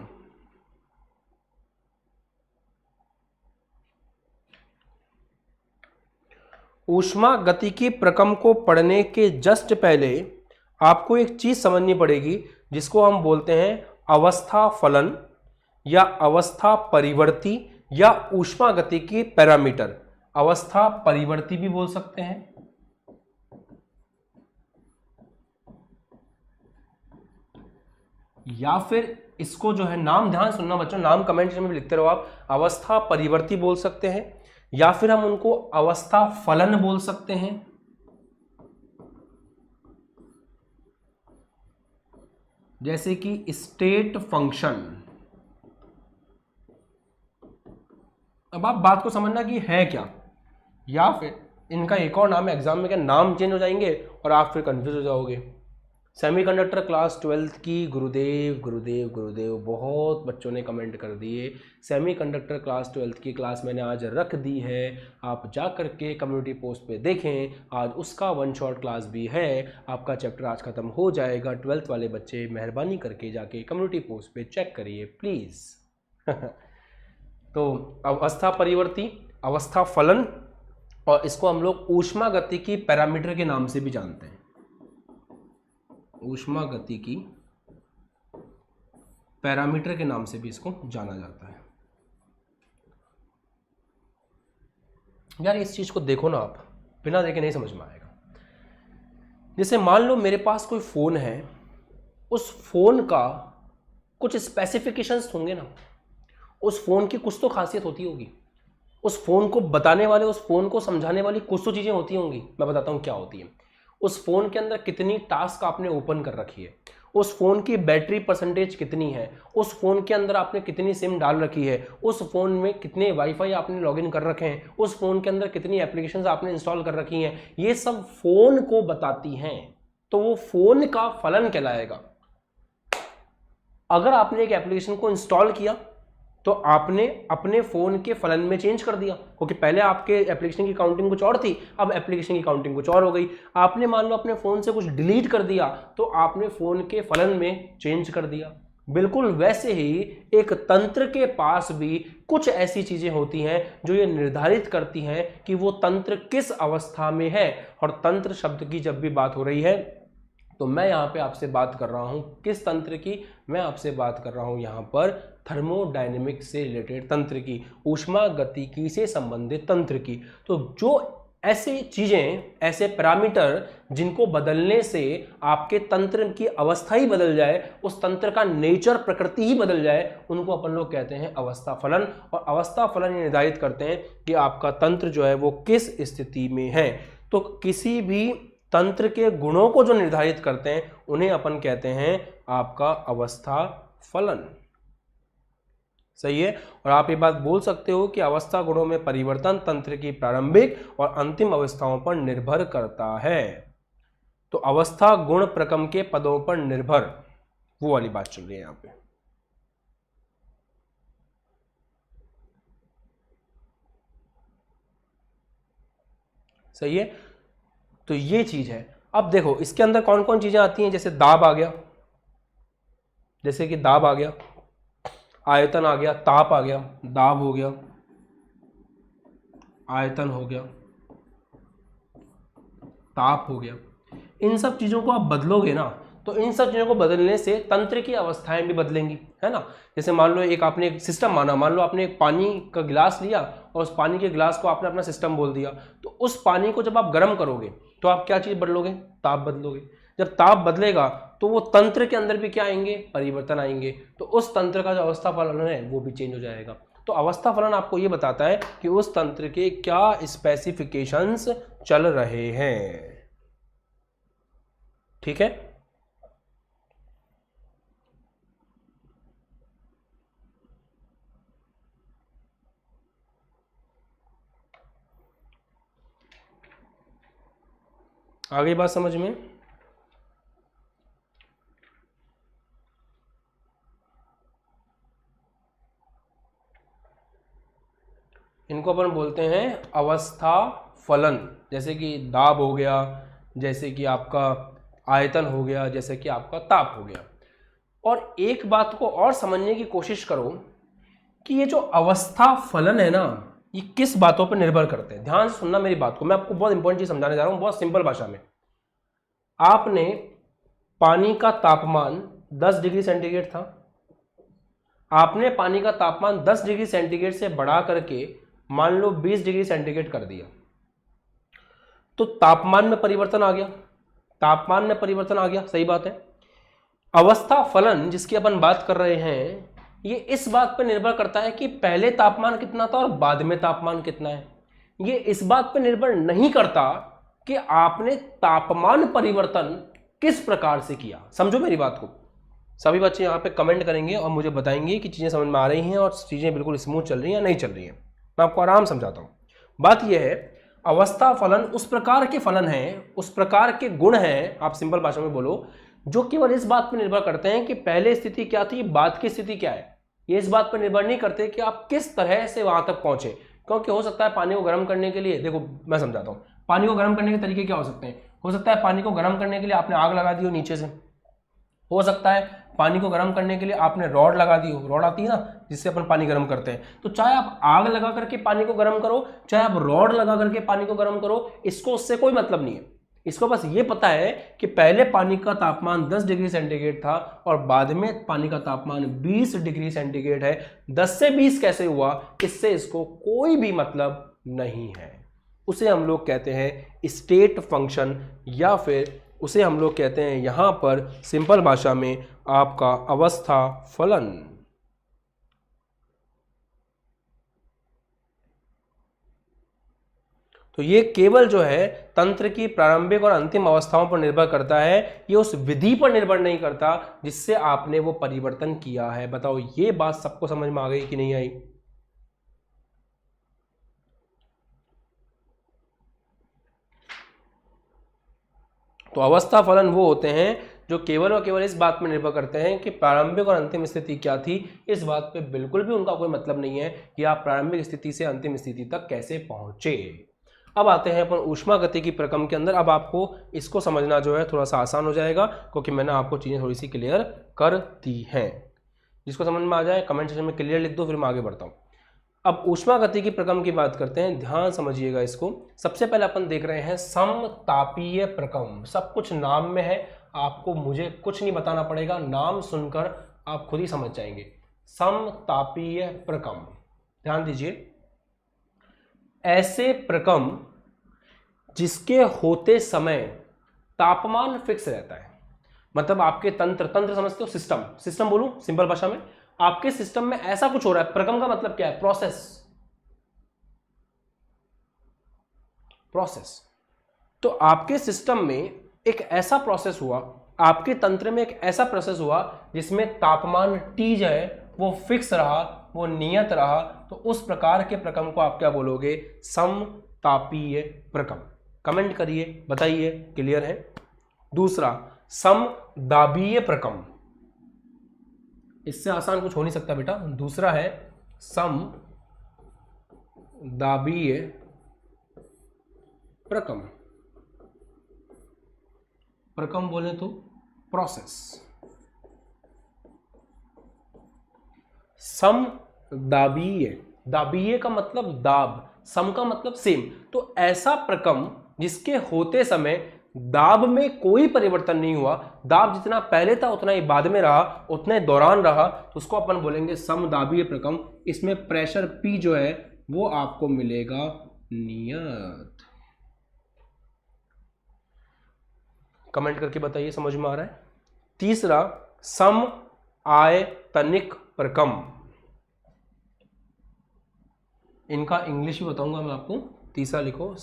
ऊष्मा गतिकी प्रकम को पढ़ने के जस्ट पहले आपको एक चीज समझनी पड़ेगी जिसको हम बोलते हैं अवस्था फलन या अवस्था परिवर्ती या ऊष्मा गतिकी पैरामीटर। अवस्था परिवर्ती भी बोल सकते हैं, या फिर इसको जो है नाम, ध्यान सुनना बच्चों, नाम कमेंट में भी लिखते रहो आप। अवस्था परिवर्ती बोल सकते हैं या फिर हम उनको अवस्था फलन बोल सकते हैं, जैसे कि स्टेट फंक्शन। अब आप बात को समझना कि है क्या, या फिर इनका एक और नाम है, एग्जाम में क्या नाम चेंज हो जाएंगे और आप फिर कंफ्यूज हो जाओगे। सेमीकंडक्टर क्लास 12th की गुरुदेव गुरुदेव गुरुदेव बहुत बच्चों ने कमेंट कर दिए। सेमीकंडक्टर क्लास 12th की क्लास मैंने आज रख दी है, आप जा करके कम्युनिटी पोस्ट पे देखें, आज उसका वन शॉट क्लास भी है। आपका चैप्टर आज खत्म हो जाएगा। 12th वाले बच्चे मेहरबानी करके जाके कम्युनिटी पोस्ट पे चेक करिए प्लीज़। तो अवस्था परिवर्ती, अवस्था फलन, और इसको हम लोग ऊष्मा गतिकी पैरामीटर के नाम से भी जानते हैं। ऊष्मा गतिकी पैरामीटर के नाम से भी इसको जाना जाता है। यार इस चीज को देखो ना, आप बिना देखे नहीं समझ में आएगा। जैसे मान लो मेरे पास कोई फोन है, उस फोन का कुछ स्पेसिफिकेशंस होंगे ना, उस फोन की कुछ तो खासियत होती होगी, उस फोन को बताने वाले, उस फोन को समझाने वाली कुछ तो चीजें होती होंगी। मैं बताता हूं क्या होती है। उस फोन के अंदर कितनी टास्क आपने ओपन कर रखी है, उस फोन की बैटरी परसेंटेज कितनी है, उस फोन के अंदर आपने कितनी सिम डाल रखी है, उस फोन में कितने वाईफाई आपने लॉगिन कर रखे हैं, उस फोन के अंदर कितनी एप्लीकेशंस आपने इंस्टॉल कर रखी हैं, ये सब फोन को बताती हैं। तो वो फोन का फलन कहलाएगा। अगर आपने एक एप्लीकेशन को इंस्टॉल किया तो आपने अपने फोन के फलन में चेंज कर दिया, क्योंकि पहले आपके एप्लीकेशन की काउंटिंग कुछ और थी, अब एप्लीकेशन की काउंटिंग कुछ और हो गई। आपने मान लो अपने फोन से कुछ डिलीट कर दिया तो आपने फोन के फलन में चेंज कर दिया। बिल्कुल वैसे ही एक तंत्र के पास भी कुछ ऐसी चीजें होती हैं जो ये निर्धारित करती हैं कि वो तंत्र किस अवस्था में है। और तंत्र शब्द की जब भी बात हो रही है तो मैं यहाँ पे आपसे बात कर रहा हूँ किस तंत्र की, मैं आपसे बात कर रहा हूँ यहाँ पर थर्मोडायनेमिक्स से रिलेटेड तंत्र की, ऊष्मा गतिकी से संबंधित तंत्र की। तो जो ऐसी चीजें, ऐसे पैरामीटर जिनको बदलने से आपके तंत्र की अवस्था ही बदल जाए, उस तंत्र का नेचर, प्रकृति ही बदल जाए, उनको अपन लोग कहते हैं अवस्था फलन। और अवस्था फलन ये निर्धारित करते हैं कि आपका तंत्र जो है वो किस स्थिति में है। तो किसी भी तंत्र के गुणों को जो निर्धारित करते हैं उन्हें अपन कहते हैं आपका अवस्था फलन। सही है। और आप ये बात बोल सकते हो कि अवस्था गुणों में परिवर्तन तंत्र की प्रारंभिक और अंतिम अवस्थाओं पर निर्भर करता है। तो अवस्था गुण प्रकम के पदों पर निर्भर, वो वाली बात चल रही है यहां पे। सही है। तो ये चीज है। अब देखो इसके अंदर कौन कौन चीजें आती हैं, जैसे दाब आ गया, जैसे कि दाब आ गया, आयतन आ गया, ताप आ गया, दाब हो गया, आयतन हो गया, ताप हो गया। इन सब चीजों को आप बदलोगे ना, तो इन सब चीजों को बदलने से तंत्र की अवस्थाएं भी बदलेंगी, है ना। जैसे मान लो एक आपने एक सिस्टम माना, मान लो आपने एक पानी का गिलास लिया और उस पानी के गिलास को आपने अपना सिस्टम बोल दिया, तो उस पानी को जब आप गर्म करोगे तो आप क्या चीज बदलोगे, ताप बदलोगे। जब ताप बदलेगा तो वो तंत्र के अंदर भी क्या आएंगे, परिवर्तन आएंगे। तो उस तंत्र का जो अवस्था फलन है वो भी चेंज हो जाएगा। तो अवस्था फलन आपको ये बताता है कि उस तंत्र के क्या स्पेसिफिकेशंस चल रहे हैं। ठीक है। आ गई बात समझ में? इनको अपन बोलते हैं अवस्था फलन, जैसे कि दाब हो गया, जैसे कि आपका आयतन हो गया, जैसे कि आपका ताप हो गया। और एक बात को और समझने की कोशिश करो कि ये जो अवस्था फलन है ना, ये किस बातों पर निर्भर करते हैं। ध्यान से सुनना मेरी बात को, मैं आपको बहुत इंपॉर्टेंट चीज समझाने जा रहा हूं, बहुत सिंपल भाषा में। आपने पानी का तापमान 10 डिग्री सेंटीग्रेड था, आपने पानी का तापमान 10 डिग्री सेंटीग्रेड से बढ़ा करके मान लो 20 डिग्री सेंटीग्रेड कर दिया, तो तापमान में परिवर्तन आ गया, तापमान में परिवर्तन आ गया, सही बात है। अवस्था फलन जिसकी अपन बात कर रहे हैं, ये इस बात पर निर्भर करता है कि पहले तापमान कितना था और बाद में तापमान कितना है। ये इस बात पर निर्भर नहीं करता कि आपने तापमान परिवर्तन किस प्रकार से किया। समझो मेरी बात को। सभी बच्चे यहाँ पे कमेंट करेंगे और मुझे बताएंगे कि चीज़ें समझ में आ रही हैं और चीज़ें बिल्कुल स्मूथ चल रही हैं या नहीं चल रही हैं। मैं आपको आराम समझाता हूँ। बात यह है, अवस्था फलन उस प्रकार के फलन हैं, उस प्रकार के गुण हैं, आप सिंपल भाषा में बोलो, जो केवल इस बात पर निर्भर करते हैं कि पहले स्थिति क्या थी, बाद की स्थिति क्या है। ये इस बात पर निर्भर नहीं करते कि आप किस तरह से वहां तक पहुंचे, क्योंकि हो सकता है पानी को गर्म करने के लिए, देखो मैं समझाता हूँ, पानी को गर्म करने के तरीके क्या हो सकते हैं। हो सकता है पानी को गर्म करने के लिए आपने आग लगा दी हो नीचे से, हो सकता है पानी को गर्म करने के लिए आपने रॉड लगा दी हो, रॉड आती है ना जिससे अपन पानी गर्म करते हैं। तो चाहे आप आग लगा करके पानी को गर्म करो, चाहे आप रॉड लगा करके पानी को गर्म करो, इसको उससे कोई मतलब नहीं है। इसको बस ये पता है कि पहले पानी का तापमान 10 डिग्री सेंटीग्रेड था और बाद में पानी का तापमान 20 डिग्री सेंटीग्रेड है। 10 से 20 कैसे हुआ, इससे इसको कोई भी मतलब नहीं है। उसे हम लोग कहते हैं स्टेट फंक्शन, या फिर उसे हम लोग कहते हैं यहां पर सिंपल भाषा में आपका अवस्था फलन। तो ये केवल जो है तंत्र की प्रारंभिक और अंतिम अवस्थाओं पर निर्भर करता है, ये उस विधि पर निर्भर नहीं करता जिससे आपने वो परिवर्तन किया है। बताओ ये बात सबको समझ में आ गई कि नहीं आई? तो अवस्था फलन वो होते हैं जो केवल और केवल इस बात पर निर्भर करते हैं कि प्रारंभिक और अंतिम स्थिति क्या थी। इस बात पे बिल्कुल भी उनका कोई मतलब नहीं है कि आप प्रारंभिक स्थिति से अंतिम स्थिति तक कैसे पहुंचे। अब आते हैं अपन ऊष्मागतिकी प्रक्रम के अंदर। अब आपको इसको समझना जो है थोड़ा सा आसान हो जाएगा, क्योंकि मैंने आपको चीज़ें थोड़ी सी क्लियर कर दी हैं। जिसको समझ में आ जाए कमेंट सेक्शन में क्लियर लिख दो, फिर मैं आगे बढ़ता हूँ। अब ऊष्मागतिकी प्रक्रम की बात करते हैं, ध्यान समझिएगा इसको। सबसे पहले अपन देख रहे हैं समतापीय प्रक्रम। सब कुछ नाम में है, आपको मुझे कुछ नहीं बताना पड़ेगा, नाम सुनकर आप खुद ही समझ जाएंगे। समतापीय प्रक्रम, ध्यान दीजिए, ऐसे प्रक्रम जिसके होते समय तापमान फिक्स रहता है। मतलब आपके तंत्र समझते हो, सिस्टम बोलूं सिंपल भाषा में, आपके सिस्टम में ऐसा कुछ हो रहा है। प्रक्रम का मतलब क्या है? प्रोसेस। तो आपके सिस्टम में एक ऐसा प्रोसेस हुआ, आपके तंत्र में एक ऐसा प्रोसेस हुआ जिसमें तापमान T जो है वो फिक्स रहा, वो नियत रहा। तो उस प्रकार के प्रक्रम को आप क्या बोलोगे? समतापीय प्रक्रम। कमेंट करिए, बताइए क्लियर है। दूसरा समदाबीय प्रक्रम, इससे आसान कुछ हो नहीं सकता बेटा। दूसरा है समदाबीय प्रक्रम। प्रक्रम बोले तो प्रोसेस। समदाबीय, दाबीय का मतलब दाब, सम का मतलब सेम। तो ऐसा प्रक्रम जिसके होते समय दाब में कोई परिवर्तन नहीं हुआ, दाब जितना पहले था उतना ही बाद में रहा, उतने दौरान रहा, तो उसको अपन बोलेंगे समदाबीय प्रक्रम। इसमें प्रेशर P जो है वो आपको मिलेगा नियत। कमेंट करके बताइए समझ में आ रहा है। तीसरा समआयतनिक प्रक्रम, इनका इंग्लिश भी बताऊंगा मैं आपको। तीसरा लिखो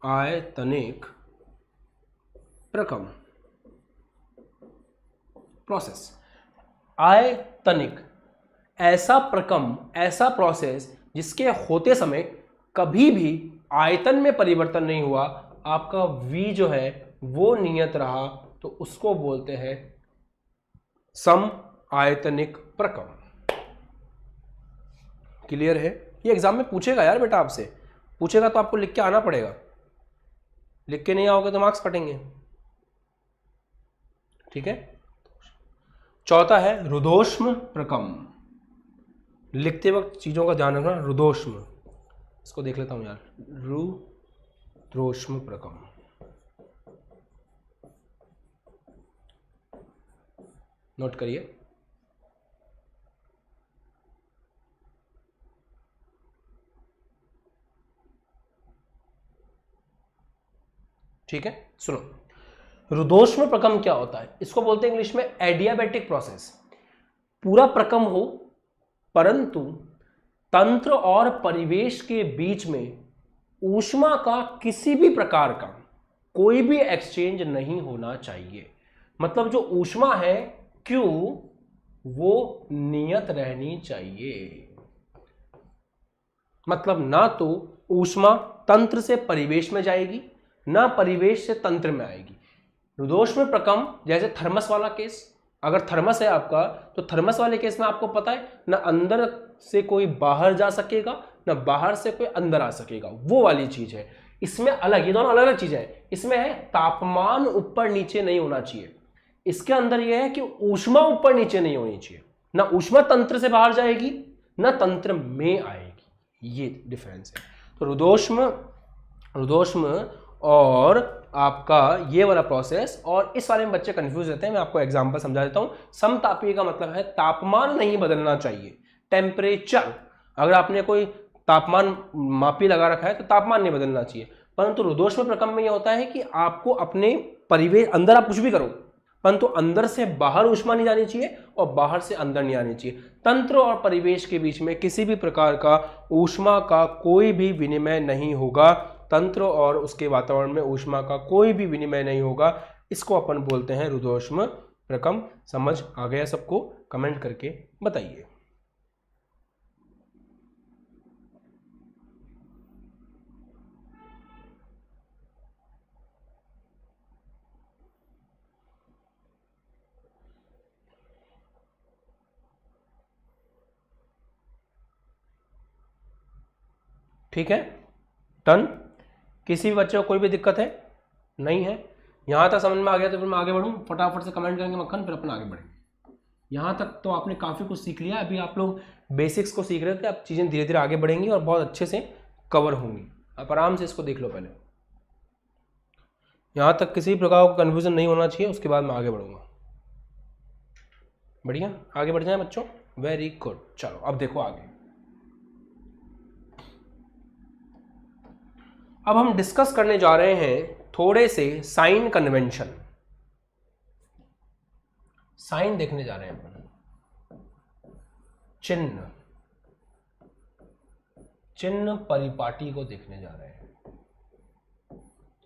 समआयतनिक प्रक्रम, प्रोसेस। आयतनिक, ऐसा प्रक्रम, ऐसा प्रोसेस जिसके होते समय कभी भी आयतन में परिवर्तन नहीं हुआ, आपका v जो है वो नियत रहा, तो उसको बोलते हैं सम आयतनिक प्रकम। क्लियर है? ये एग्जाम में पूछेगा यार बेटा, आपसे पूछेगा तो आपको लिख के आना पड़ेगा, लिख के नहीं आओगे तो मार्क्स कटेंगे। ठीक है। चौथा है रुद्धोष्म प्रकम। लिखते वक्त चीजों का ध्यान रखना। रुद्धोष्म, इसको देख लेता हूं यार, रुद्धोष्म प्रकम। नोट करिए। ठीक है, सुनो। रुद्धोष्म प्रकम क्या होता है? इसको बोलते हैं इंग्लिश में एडियाबैटिक प्रोसेस। पूरा प्रकम हो परंतु तंत्र और परिवेश के बीच में ऊष्मा का किसी भी प्रकार का कोई भी एक्सचेंज नहीं होना चाहिए। मतलब जो ऊष्मा है Q वो नियत रहनी चाहिए। मतलब ना तो ऊष्मा तंत्र से परिवेश में जाएगी, ना परिवेश से तंत्र में आएगी। रुद्धोष्म प्रकम जैसे थर्मस वाला केस, अगर थर्मस है आपका तो थर्मस वाले केस में आपको पता है ना अंदर से कोई बाहर जा सकेगा ना बाहर से कोई अंदर आ सकेगा, वो वाली चीज है। इसमें अलग, ये दोनों अलग अलग चीजें हैं। इसमें है तापमान ऊपर नीचे नहीं होना चाहिए, इसके अंदर यह है कि ऊष्मा ऊपर नीचे नहीं होनी चाहिए। ना ऊष्मा तंत्र से बाहर जाएगी ना तंत्र में आएगी, ये डिफरेंस है। तो रुद्धोष्म और आपका ये वाला प्रोसेस, और इस वाले में बच्चे कंफ्यूज रहते हैं। मैं आपको एग्जांपल समझा देता हूं। समतापीय का मतलब है तापमान नहीं बदलना चाहिए, टेम्परेचर। अगर आपने कोई तापमान मापी लगा रखा है तो तापमान नहीं बदलना चाहिए। परंतु रुद्धोष्म प्रकम में यह होता है कि आपको अपने परिवेश, अंदर आप कुछ भी करो परंतु अंदर से बाहर ऊष्मा नहीं जानी चाहिए और बाहर से अंदर नहीं आनी चाहिए। तंत्र और परिवेश के बीच में किसी भी प्रकार का ऊष्मा का कोई भी विनिमय नहीं होगा। तंत्र और उसके वातावरण में ऊष्मा का कोई भी विनिमय नहीं होगा। इसको अपन बोलते हैं रुद्धोष्म प्रकम। समझ आ गया सबको? कमेंट करके बताइए। ठीक है, डन। किसी भी बच्चे को कोई भी दिक्कत है? नहीं है? यहां तक समझ में आ गया तो फिर मैं आगे बढ़ूं? फटाफट से कमेंट करेंगे मक्खन, फिर अपन आगे बढ़ेंगे। यहां तक तो आपने काफी कुछ सीख लिया। अभी आप लोग बेसिक्स को सीख रहे थे, अब चीजें धीरे धीरे आगे बढ़ेंगी और बहुत अच्छे से कवर होंगी। आप आराम से इसको देख लो पहले। यहां तक किसी प्रकार का कंफ्यूजन नहीं होना चाहिए, उसके बाद मैं आगे बढ़ूंगा। बढ़िया, आगे बढ़ जाए बच्चों। Very good. चलो अब देखो आगे। अब हम डिस्कस करने जा रहे हैं थोड़े से साइन कन्वेंशन। साइन देखने जा रहे हैं अपन, चिन्ह परिपाटी को देखने जा रहे हैं।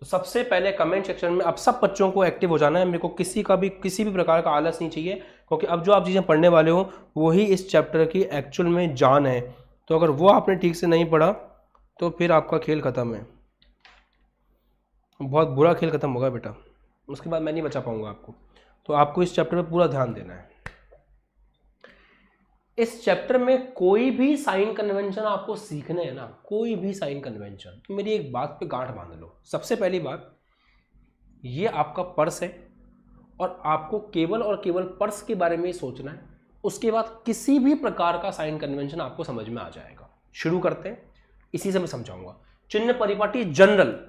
तो सबसे पहले कमेंट सेक्शन में अब सब बच्चों को एक्टिव हो जाना है। मेरे को किसी भी प्रकार का आलस नहीं चाहिए, क्योंकि अब जो आप चीजें पढ़ने वाले हो वही इस चैप्टर की एक्चुअल में जान है। तो अगर वो आपने ठीक से नहीं पढ़ा तो फिर आपका खेल खत्म है, बहुत बुरा खेल खत्म होगा बेटा। उसके बाद मैं नहीं बचा पाऊंगा आपको। तो आपको इस चैप्टर पे पूरा ध्यान देना है। इस चैप्टर में कोई भी साइन कन्वेंशन आपको सीखने हैं ना, कोई भी साइन कन्वेंशन, तो मेरी एक बात पे गांठ बांध लो। सबसे पहली बात, ये आपका पर्स है और आपको केवल और केवल पर्स के बारे में ही सोचना है। उसके बाद किसी भी प्रकार का साइन कन्वेंशन आपको समझ में आ जाएगा। शुरू करते हैं, इसी से मैं समझाऊंगा। चिन्ह परिपाटी जनरल,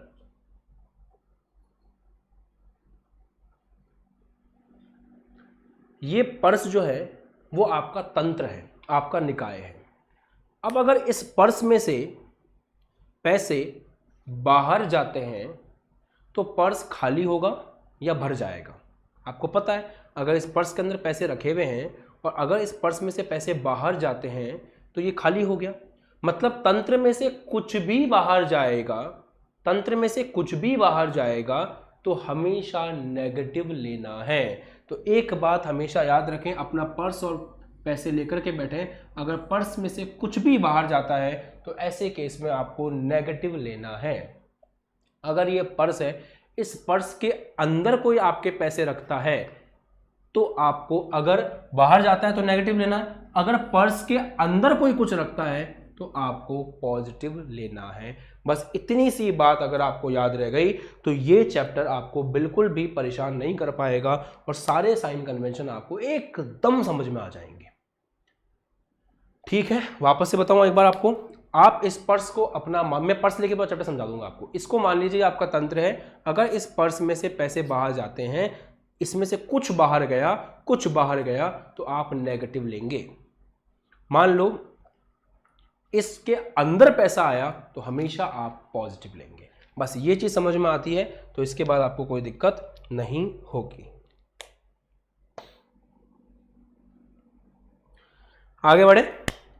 ये पर्स जो है वो आपका तंत्र है, आपका निकाय है। अब अगर इस पर्स में से पैसे बाहर जाते हैं तो पर्स खाली होगा या भर जाएगा? आपको पता है, अगर इस पर्स के अंदर पैसे रखे हुए हैं और अगर इस पर्स में से पैसे बाहर जाते हैं तो ये खाली हो गया। मतलब तंत्र में से कुछ भी बाहर जाएगा, तंत्र में से कुछ भी बाहर जाएगा तो हमेशा नेगेटिव लेना है। तो एक बात हमेशा याद रखें, अपना पर्स और पैसे लेकर के बैठे, अगर पर्स में से कुछ भी बाहर जाता है तो ऐसे केस में आपको नेगेटिव लेना है। अगर ये पर्स है, इस पर्स के अंदर कोई आपके पैसे रखता है तो आपको, अगर बाहर जाता है तो नेगेटिव लेना है, अगर पर्स के अंदर कोई कुछ रखता है तो आपको पॉजिटिव लेना है। बस इतनी सी बात अगर आपको याद रह गई तो ये चैप्टर आपको बिल्कुल भी परेशान नहीं कर पाएगा और सारे साइन कन्वेंशन आपको एकदम समझ में आ जाएंगे। ठीक है, वापस से बताऊं एक बार आपको, आप इस पर्स को अपना, मैं पर्स लेके पूरा चैप्टर समझा दूंगा आपको। इसको मान लीजिए आपका तंत्र है, अगर इस पर्स में से पैसे बाहर जाते हैं, इसमें से कुछ बाहर गया तो आप नेगेटिव लेंगे। मान लो इसके अंदर पैसा आया तो हमेशा आप पॉजिटिव लेंगे। बस ये चीज समझ में आती है तो इसके बाद आपको कोई दिक्कत नहीं होगी। आगे बढ़े,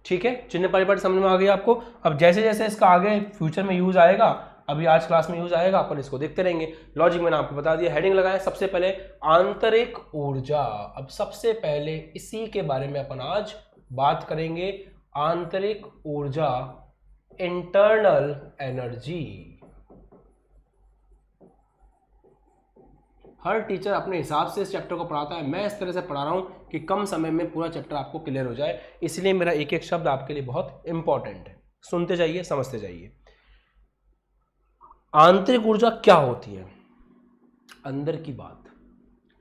ठीक है, चिन्ह परिपाटी समझ में आ गई आपको। अब जैसे जैसे इसका आगे फ्यूचर में यूज आएगा, अभी आज क्लास में यूज आएगा, अपन इसको देखते रहेंगे। लॉजिक मैंने आपको बता दिया, हेडिंग लगाए। सबसे पहले आंतरिक ऊर्जा। अब सबसे पहले इसी के बारे में अपन आज बात करेंगे, आंतरिक ऊर्जा, इंटरनल एनर्जी। हर टीचर अपने हिसाब से इस चैप्टर को पढ़ाता है, मैं इस तरह से पढ़ा रहा हूं कि कम समय में पूरा चैप्टर आपको क्लियर हो जाए, इसलिए मेरा एक एक शब्द आपके लिए बहुत इंपॉर्टेंट है। सुनते जाइए, समझते जाइए। आंतरिक ऊर्जा क्या होती है? अंदर की बात,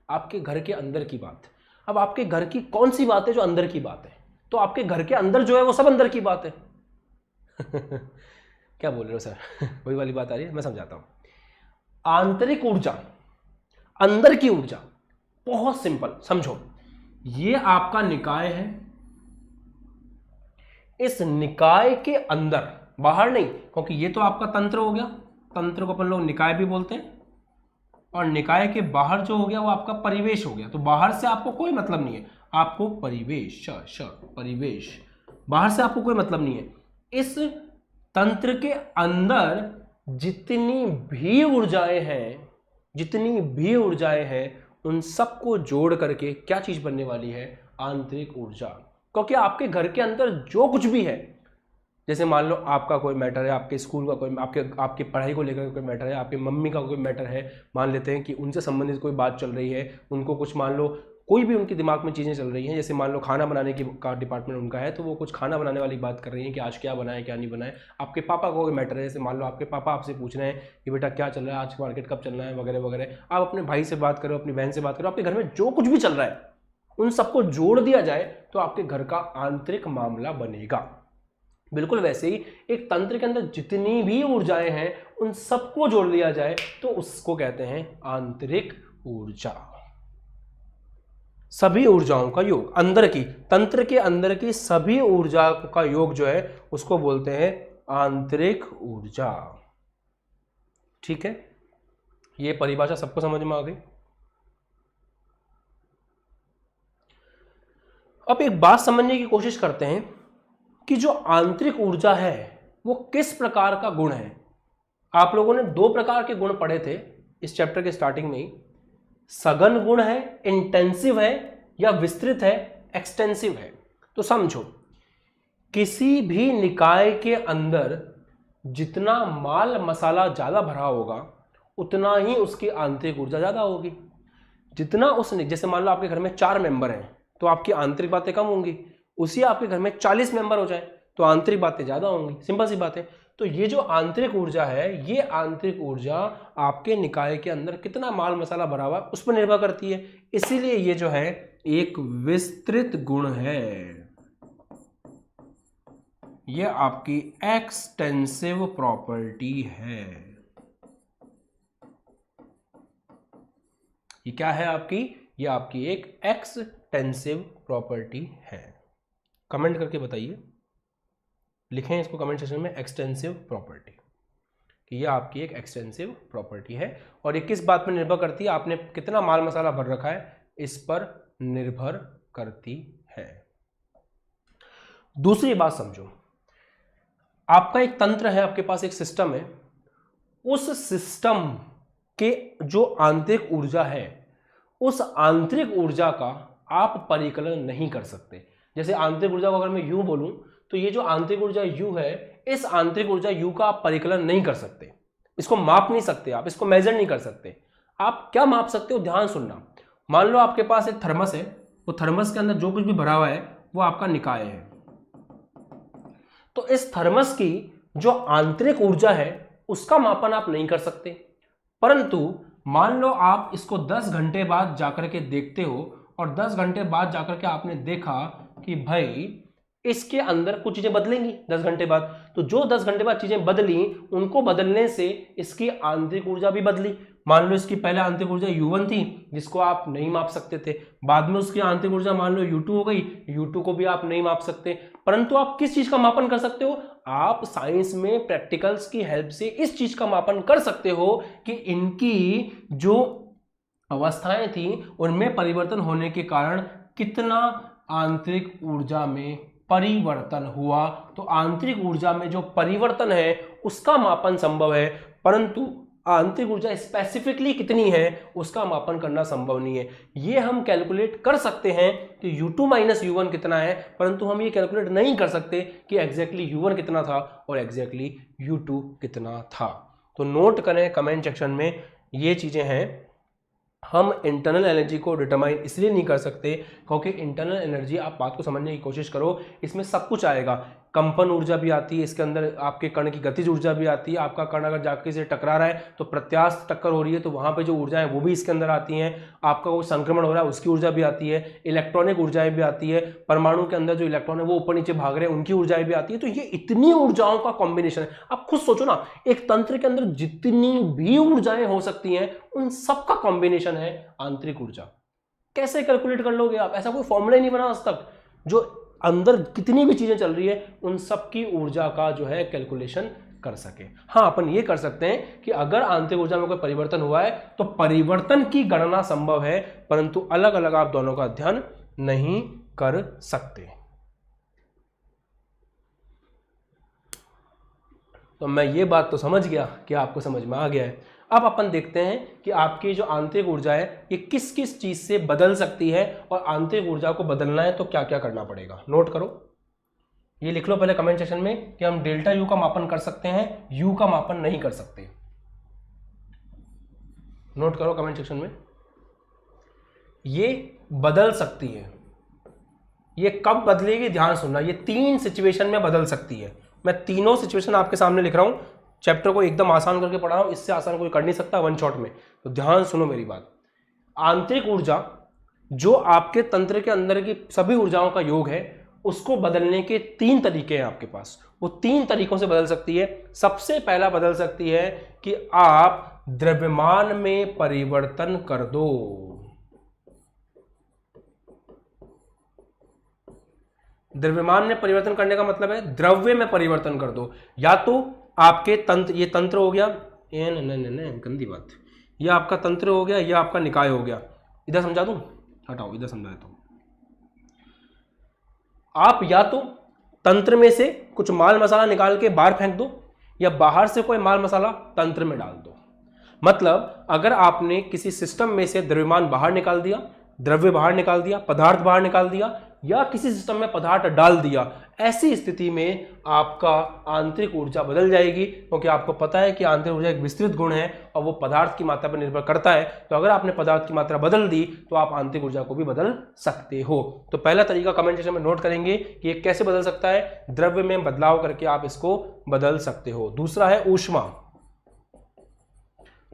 आपके घर के अंदर की बात। अब आपके घर की कौन सी बात है जो अंदर की बात है? तो आपके घर के अंदर जो है वो सब अंदर की बात है। क्या बोल रहे हो सर? वही वाली बात आ रही है, मैं समझाता हूं। आंतरिक ऊर्जा, अंदर की ऊर्जा, बहुत सिंपल समझो। ये आपका निकाय है, इस निकाय के अंदर, बाहर नहीं, क्योंकि ये तो आपका तंत्र हो गया, तंत्र को अपन लोग निकाय भी बोलते हैं, और निकाय के बाहर जो हो गया वो आपका परिवेश हो गया। तो बाहर से आपको कोई मतलब नहीं है, आपको परिवेश, परिवेश, बाहर से आपको कोई मतलब नहीं है। इस तंत्र के अंदर जितनी भी ऊर्जाएं हैं उन सबको जोड़ करके क्या चीज बनने वाली है? आंतरिक ऊर्जा। क्योंकि आपके घर के अंदर जो कुछ भी है, जैसे मान लो आपका कोई मैटर है, आपके स्कूल का कोई, आपकी पढ़ाई को लेकर कोई मैटर है, आपकी मम्मी का कोई मैटर है, मान लेते हैं कि उनसे संबंधित कोई बात चल रही है, उनको कुछ, मान लो कोई भी उनके दिमाग में चीज़ें चल रही हैं, जैसे मान लो खाना बनाने की का डिपार्टमेंट उनका है, तो वो कुछ खाना बनाने वाली बात कर रही है कि आज क्या बनाए क्या नहीं बनाए। आपके पापा का कोई मैटर है, जैसे मान लो आपके पापा आपसे पूछ रहे हैं कि बेटा क्या चल रहा है, आज मार्केट कब चलना है, वगैरह वगैरह। आप अपने भाई से बात करो, अपनी बहन से बात करो, आपके घर में जो कुछ भी चल रहा है उन सबको जोड़ दिया जाए तो आपके घर का आंतरिक मामला बनेगा। बिल्कुल वैसे ही एक तंत्र के अंदर जितनी भी ऊर्जाएं हैं उन सबको जोड़ लिया जाए तो उसको कहते हैं आंतरिक ऊर्जा। सभी ऊर्जाओं का योग, अंदर की, तंत्र के अंदर की सभी ऊर्जा का योग जो है उसको बोलते हैं आंतरिक ऊर्जा। ठीक है, ये परिभाषा सबको समझ में आ गई। अब एक बात समझने की कोशिश करते हैं कि जो आंतरिक ऊर्जा है वो किस प्रकार का गुण है। आप लोगों ने दो प्रकार के गुण पढ़े थे इस चैप्टर के स्टार्टिंग में ही, सघन गुण है, इंटेंसिव है, या विस्तृत है, एक्सटेंसिव है। तो समझो, किसी भी निकाय के अंदर जितना माल मसाला ज्यादा भरा होगा उतना ही उसकी आंतरिक ऊर्जा ज्यादा होगी। जितना उसने, जैसे मान लो आपके घर में 4 मेंबर हैं तो आपकी आंतरिक बातें कम होंगी, उसी आपके घर में 40 मेंबर हो जाए तो आंतरिक बातें ज्यादा होंगी, सिंपल सी बात है। तो ये जो आंतरिक ऊर्जा है, ये आंतरिक ऊर्जा आपके निकाय के अंदर कितना माल मसाला भरा हुआ उस पर निर्भर करती है। इसीलिए ये जो है एक विस्तृत गुण है, ये आपकी एक्सटेंसिव प्रॉपर्टी है। ये क्या है आपकी? ये आपकी एक एक्सटेंसिव प्रॉपर्टी है। कमेंट करके बताइए, लिखें इसको कमेंट सेक्शन में, एक्सटेंसिव प्रॉपर्टी, कि ये आपकी एक एक्सटेंसिव प्रॉपर्टी है। और ये किस बात पर निर्भर करती है? आपने कितना माल मसाला भर रखा है इस पर निर्भर करती है। दूसरी बात समझो, आपका एक तंत्र है, आपके पास एक सिस्टम है, उस सिस्टम के जो आंतरिक ऊर्जा है, उस आंतरिक ऊर्जा का आप परिकलन नहीं कर सकते। जैसे आंतरिक ऊर्जा को अगर मैं U बोलूं तो ये जो आंतरिक ऊर्जा U है, इस आंतरिक ऊर्जा U का आप परिकलन नहीं कर सकते, इसको माप नहीं सकते, आप इसको मेजर नहीं कर सकते। आप क्या माप सकते हो, ध्यान सुनना। मान लो आपके पास एक थर्मस है, वो थर्मस के अंदर जो कुछ भी भरा हुआ है वो आपका निकाय है। तो इस थर्मस की जो आंतरिक ऊर्जा है उसका मापन आप नहीं कर सकते, परंतु मान लो आप इसको 10 घंटे बाद जाकर के देखते हो और 10 घंटे बाद जाकर के आपने देखा कि भाई इसके अंदर कुछ चीजें बदलेंगी 10 घंटे बाद, तो जो 10 घंटे बाद चीजें बदली उनको बदलने से इसकी आंतरिक ऊर्जा भी बदली। मान लो इसकी पहले आंतरिक ऊर्जा U1 थी जिसको आप नहीं माप सकते थे, बाद में उसकी आंतरिक ऊर्जा मान लो U2 हो गई, U2 को भी आप नहीं माप सकते, परंतु आप किस चीज का मापन कर सकते हो, आप साइंस में प्रैक्टिकल्स की हेल्प से इस चीज का मापन कर सकते हो कि इनकी जो अवस्थाएं थी उनमें परिवर्तन होने के कारण कितना आंतरिक ऊर्जा में परिवर्तन हुआ। तो आंतरिक ऊर्जा में जो परिवर्तन है उसका मापन संभव है, परंतु आंतरिक ऊर्जा स्पेसिफिकली कितनी है उसका मापन करना संभव नहीं है। ये हम कैलकुलेट कर सकते हैं कि U2 माइनस U1 कितना है, परंतु हम ये कैलकुलेट नहीं कर सकते कि एग्जैक्टली U1 कितना था और एग्जैक्टली U2 कितना था। तो नोट करें कमेंट सेक्शन में, ये चीजें हैं। हम इंटरनल एनर्जी को डिटरमाइन इसलिए नहीं कर सकते क्योंकि इंटरनल एनर्जी, आप बात को समझने की कोशिश करो, इसमें सब कुछ आएगा। कंपन ऊर्जा भी आती है इसके अंदर, आपके कण की गतिज ऊर्जा भी आती है, आपका कण अगर जाके से टकरा रहा है तो प्रत्यास्थ टक्कर हो रही है तो वहां पे जो ऊर्जा है वो भी इसके अंदर आती हैं, आपका वो संक्रमण हो रहा है उसकी ऊर्जा भी आती है, इलेक्ट्रॉनिक ऊर्जाएं भी आती है, परमाणु के अंदर जो इलेक्ट्रॉन है वो ऊपर नीचे भाग रहे हैं उनकी ऊर्जाएं भी आती है। तो ये इतनी ऊर्जाओं का कॉम्बिनेशन है। आप खुद सोचो ना, एक तंत्र के अंदर जितनी भी ऊर्जाएं हो सकती हैं उन सबका कॉम्बिनेशन है आंतरिक ऊर्जा। कैसे कैलकुलेट कर लोगे आप, ऐसा कोई फॉर्मूला ही नहीं बना आज तक। जो अंदर कितनी भी चीजें चल रही है उन सब की ऊर्जा का जो है कैलकुलेशन कर सके। हाँ, अपन ये कर सकते हैं कि अगर आंतरिक ऊर्जा में कोई परिवर्तन हुआ है तो परिवर्तन की गणना संभव है, परंतु अलग अलग आप दोनों का अध्ययन नहीं कर सकते। तो मैं ये बात तो समझ गया कि आपको समझ में आ गया है। अब अपन देखते हैं कि आपकी जो आंतरिक ऊर्जा है ये किस किस चीज से बदल सकती है, और आंतरिक ऊर्जा को बदलना है तो क्या क्या करना पड़ेगा। नोट करो, ये लिख लो पहले कमेंट सेक्शन में कि हम डेल्टा U का मापन कर सकते हैं, U का मापन नहीं कर सकते। नोट करो कमेंट सेक्शन में, ये बदल सकती है। ये कब बदलेगी, ध्यान सुनना, ये 3 सिचुएशन में बदल सकती है। मैं तीनों सिचुएशन आपके सामने लिख रहा हूं, चैप्टर को एकदम आसान करके पढ़ा रहा हूं, इससे आसान कोई कर नहीं सकता वन शॉट में। तो ध्यान सुनो मेरी बात। आंतरिक ऊर्जा जो आपके तंत्र के अंदर की सभी ऊर्जाओं का योग है उसको बदलने के 3 तरीके हैं आपके पास। वो 3 तरीकों से बदल सकती है। सबसे पहला बदल सकती है कि आप द्रव्यमान में परिवर्तन कर दो। द्रव्यमान में परिवर्तन करने का मतलब है द्रव्य में परिवर्तन कर दो। या तो आपके तंत्र, ये तंत्र हो गया, गंदी बात, ये आपका तंत्र हो गया, ये आपका निकाय हो गया। इधर समझा दूं, हटाओ इधर समझा देता हूं। आप या तो तंत्र में से कुछ माल मसाला निकाल के बाहर फेंक दो, या बाहर से कोई माल मसाला तंत्र में डाल दो। मतलब अगर आपने किसी सिस्टम में से द्रव्यमान बाहर निकाल दिया, द्रव्य बाहर निकाल दिया, पदार्थ बाहर निकाल दिया, या किसी सिस्टम में पदार्थ डाल दिया, ऐसी स्थिति में आपका आंतरिक ऊर्जा बदल जाएगी, क्योंकि आपको पता है कि आंतरिक ऊर्जा एक विस्तृत गुण है और वो पदार्थ की मात्रा पर निर्भर करता है। तो अगर आपने पदार्थ की मात्रा बदल दी तो आप आंतरिक ऊर्जा को भी बदल सकते हो। तो पहला तरीका कमेंट सेक्शन में नोट करेंगे कि ये कैसे बदल सकता है, द्रव्य में बदलाव करके आप इसको बदल सकते हो। दूसरा है ऊष्मा।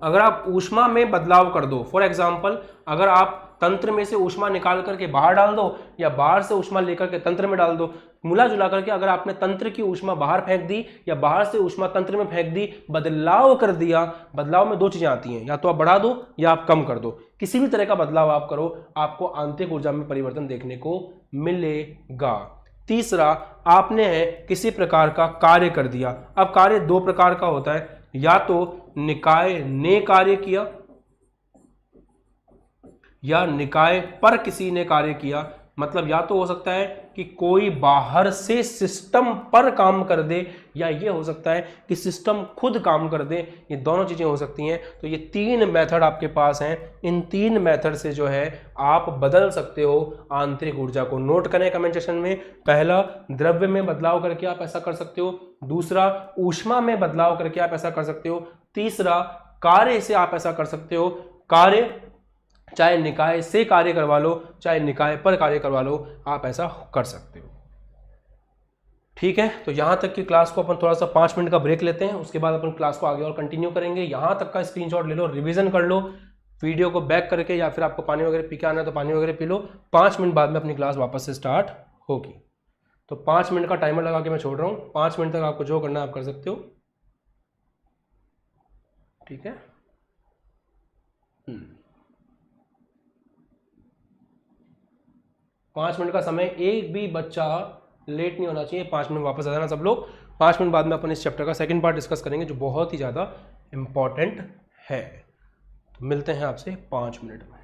अगर आप ऊष्मा में बदलाव कर दो, फॉर एग्जाम्पल अगर आप तंत्र में से ऊष्मा निकाल करके बाहर डाल दो या बाहर से ऊष्मा लेकर के तंत्र में डाल दो, मिला जुला करके अगर आपने तंत्र की ऊष्मा बाहर फेंक दी या बाहर से ऊष्मा तंत्र में फेंक दी, बदलाव कर दिया। बदलाव में 2 चीजें आती हैं, या तो आप बढ़ा दो या आप कम कर दो। किसी भी तरह का बदलाव आप करो, आपको आंतरिक ऊर्जा में परिवर्तन देखने को मिलेगा। तीसरा, आपने किसी प्रकार का कार्य कर दिया। अब कार्य 2 प्रकार का होता है, या तो निकाय ने कार्य किया या निकाय पर किसी ने कार्य किया। मतलब या तो हो सकता है कि कोई बाहर से सिस्टम पर काम कर दे, या ये हो सकता है कि सिस्टम खुद काम कर दे। ये दोनों चीजें हो सकती हैं। तो ये 3 मेथड आपके पास हैं। इन 3 मेथड से जो है आप बदल सकते हो आंतरिक ऊर्जा को। नोट करें कमेंट सेक्शन में। पहला, द्रव्य में बदलाव करके आप ऐसा कर सकते हो। दूसरा, ऊष्मा में बदलाव करके आप ऐसा कर सकते हो। तीसरा, कार्य से आप ऐसा कर सकते हो। कार्य, चाहे निकाय से कार्य करवा लो, चाहे निकाय पर कार्य करवा लो, आप ऐसा कर सकते हो। ठीक है, तो यहां तक की क्लास को अपन थोड़ा सा 5 मिनट का ब्रेक लेते हैं, उसके बाद अपन क्लास को आगे और कंटिन्यू करेंगे। यहां तक का स्क्रीनशॉट ले लो, रिवीजन कर लो वीडियो को बैक करके, या फिर आपको पानी वगैरह पी के आना है तो पानी वगैरह पी लो। 5 मिनट बाद में अपनी क्लास वापस से स्टार्ट होगी। तो 5 मिनट का टाइमर लगा के मैं छोड़ रहा हूँ। 5 मिनट तक आपको जो करना है आप कर सकते हो। ठीक है। 5 मिनट का समय, एक भी बच्चा लेट नहीं होना चाहिए। 5 मिनट वापस आ जाना सब लोग। 5 मिनट बाद में अपन इस चैप्टर का सेकंड पार्ट डिस्कस करेंगे, जो बहुत ही ज़्यादा इंपॉर्टेंट है। तो मिलते हैं आपसे 5 मिनट में।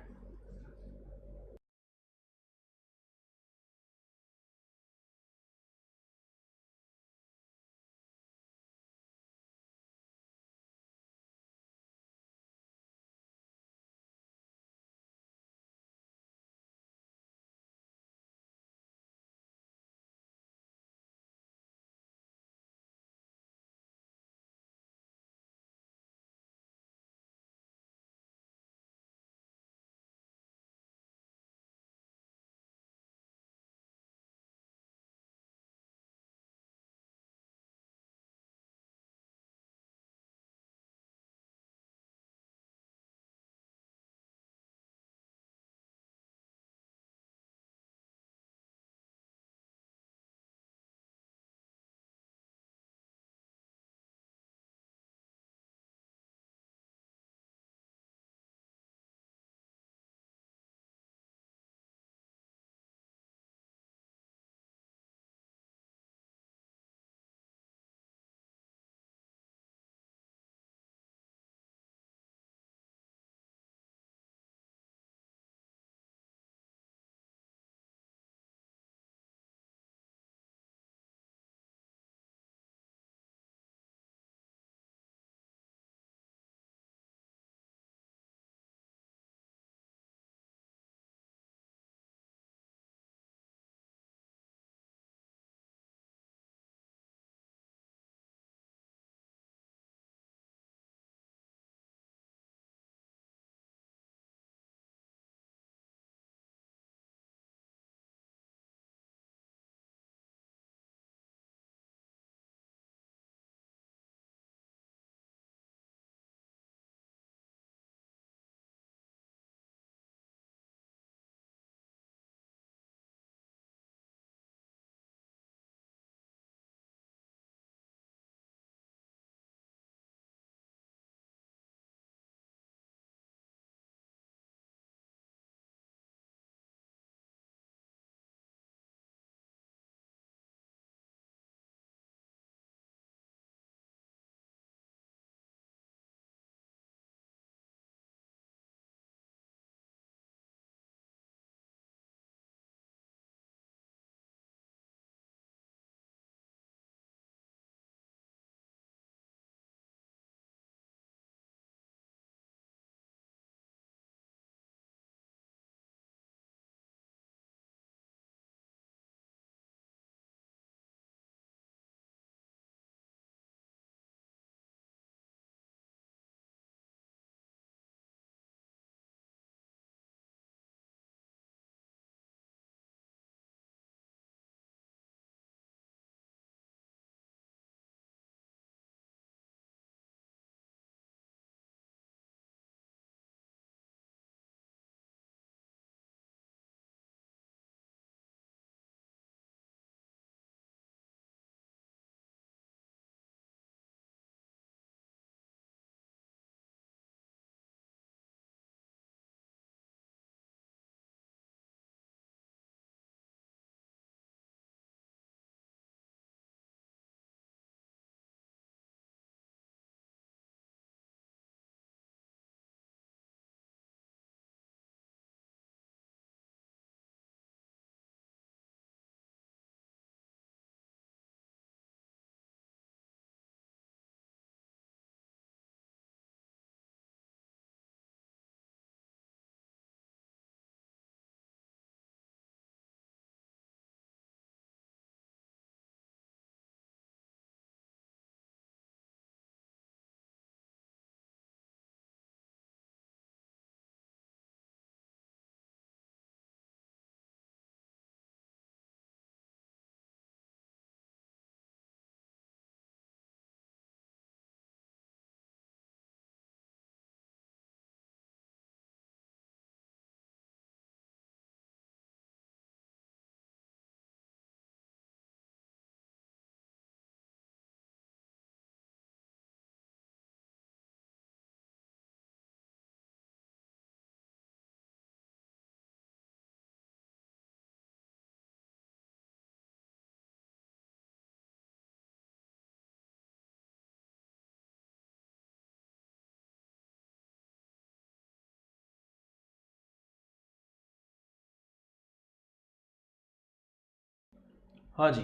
हाँ जी।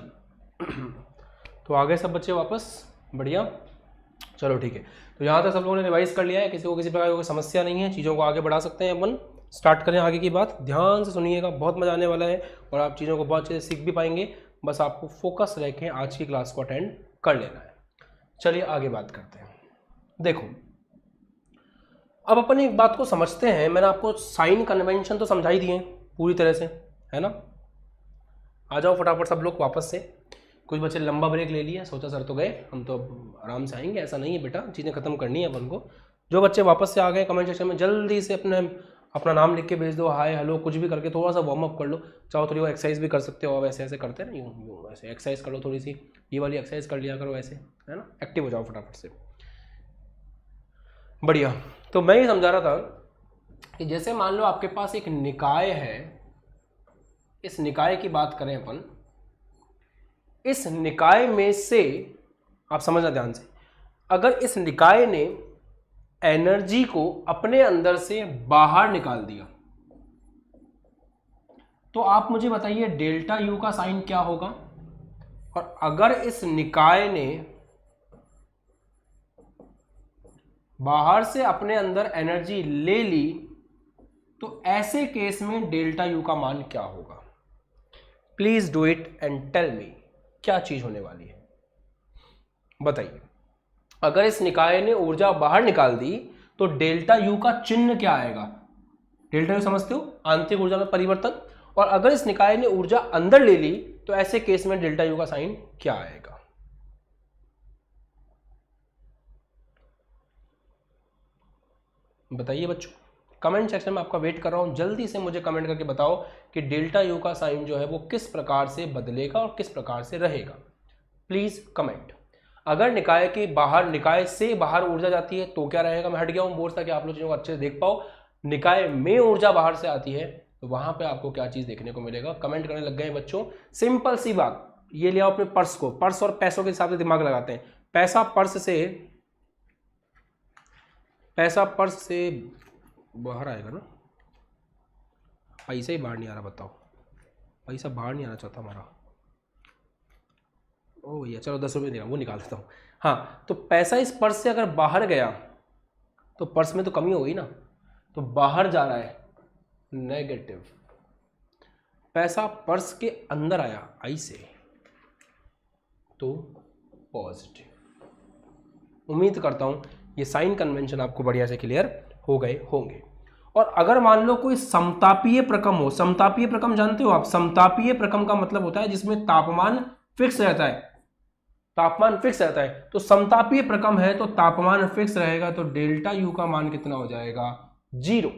तो आगे सब बच्चे वापस, बढ़िया, चलो ठीक है। तो यहाँ तक सब लोगों ने रिवाइज कर लिया है, किसी को किसी प्रकार की कोई समस्या नहीं है, चीज़ों को आगे बढ़ा सकते हैं अपन। स्टार्ट करें आगे की बात, ध्यान से सुनिएगा, बहुत मजा आने वाला है और आप चीज़ों को बहुत अच्छे से सीख भी पाएंगे। बस आपको फोकस रह के आज की क्लास को अटेंड कर लेना है। चलिए आगे बात करते हैं। देखो, अब अपन एक बात को समझते हैं। मैंने आपको साइन कन्वेंशन तो समझा ही दिए पूरी तरह से, है ना। आ जाओ फटाफट सब लोग वापस से। कुछ बच्चे लंबा ब्रेक ले लिया, सोचा सर तो गए, हम तो आराम से आएंगे, ऐसा नहीं है बेटा, चीज़ें खत्म करनी है अपन को। जो बच्चे वापस से आ गए कमेंट सेक्शन में जल्दी से अपना नाम लिख के भेज दो, हाय हेलो कुछ भी करके थोड़ा सा वार्म अप कर लो। चाहो थोड़ी वो एक्सरसाइज भी कर सकते हो, वैसे ऐसे करते हैं ना, वैसे एक्सरसाइज कर लो, थोड़ी सी ये वाली एक्सरसाइज कर लिया करो, ऐसे, है ना। एक्टिव हो जाओ फटाफट से, बढ़िया। तो मैं ये समझा रहा था कि जैसे मान लो आपके पास एक निकाय है, इस निकाय की बात करें अपन, इस निकाय में से आप समझना ध्यान से, अगर इस निकाय ने एनर्जी को अपने अंदर से बाहर निकाल दिया तो आप मुझे बताइए डेल्टा यू का साइन क्या होगा। और अगर इस निकाय ने बाहर से अपने अंदर एनर्जी ले ली तो ऐसे केस में डेल्टा यू का मान क्या होगा। Please do it and tell me, क्या चीज होने वाली है बताइए। अगर इस निकाय ने ऊर्जा बाहर निकाल दी तो डेल्टा यू का चिन्ह क्या आएगा। डेल्टा यू समझते हो, आंतरिक ऊर्जा में परिवर्तन। और अगर इस निकाय ने ऊर्जा अंदर ले ली तो ऐसे केस में डेल्टा यू का साइन क्या आएगा। बताइए बच्चों, कमेंट सेक्शन में आपका वेट कर रहा हूं, जल्दी से मुझे कमेंट करके बताओ कि डेल्टा यू का साइन जो है वो किस प्रकार से बदलेगा और किस प्रकार से रहेगा। Please comment. अगर निकाय के बाहर, निकाय से बाहर ऊर्जा जाती है तो क्या रहेगा। मैं हट गया हूं बोर्ड ताकि आप लोग चीजों को अच्छे से देख पाओ। निकाय में ऊर्जा बाहर से आती है तो वहां पे आपको क्या चीज देखने को मिलेगा। कमेंट करने लग गए बच्चों। सिंपल सी बात, ये ले आओ अपने पर्स को, पर्स और पैसों के हिसाब से दिमाग लगाते हैं। पैसा पर्स से बाहर आएगा ना, पैसा ही बाहर नहीं आ रहा, बताओ पैसा बाहर नहीं आना चाहता हमारा। ओ भैया चलो 10 रुपये दे रहा हूँ, वो निकाल देता हूँ। हाँ, तो पैसा इस पर्स से अगर बाहर गया तो पर्स में तो कमी हो गई ना, तो बाहर जा रहा है नेगेटिव। पैसा पर्स के अंदर आया आई से तो पॉजिटिव। उम्मीद करता हूं ये साइन कन्वेंशन आपको बढ़िया से क्लियर हो गए होंगे। और अगर मान लो कोई समतापीय प्रक्रम हो, समतापीय प्रक्रम जानते हो आप, समतापीय प्रक्रम का मतलब होता है जिसमें तापमान फिक्स रहता है, तापमान फिक्स रहता है। तो समतापीय प्रक्रम है तो तापमान फिक्स रहेगा, तो डेल्टा यू का मान कितना हो जाएगा, 0।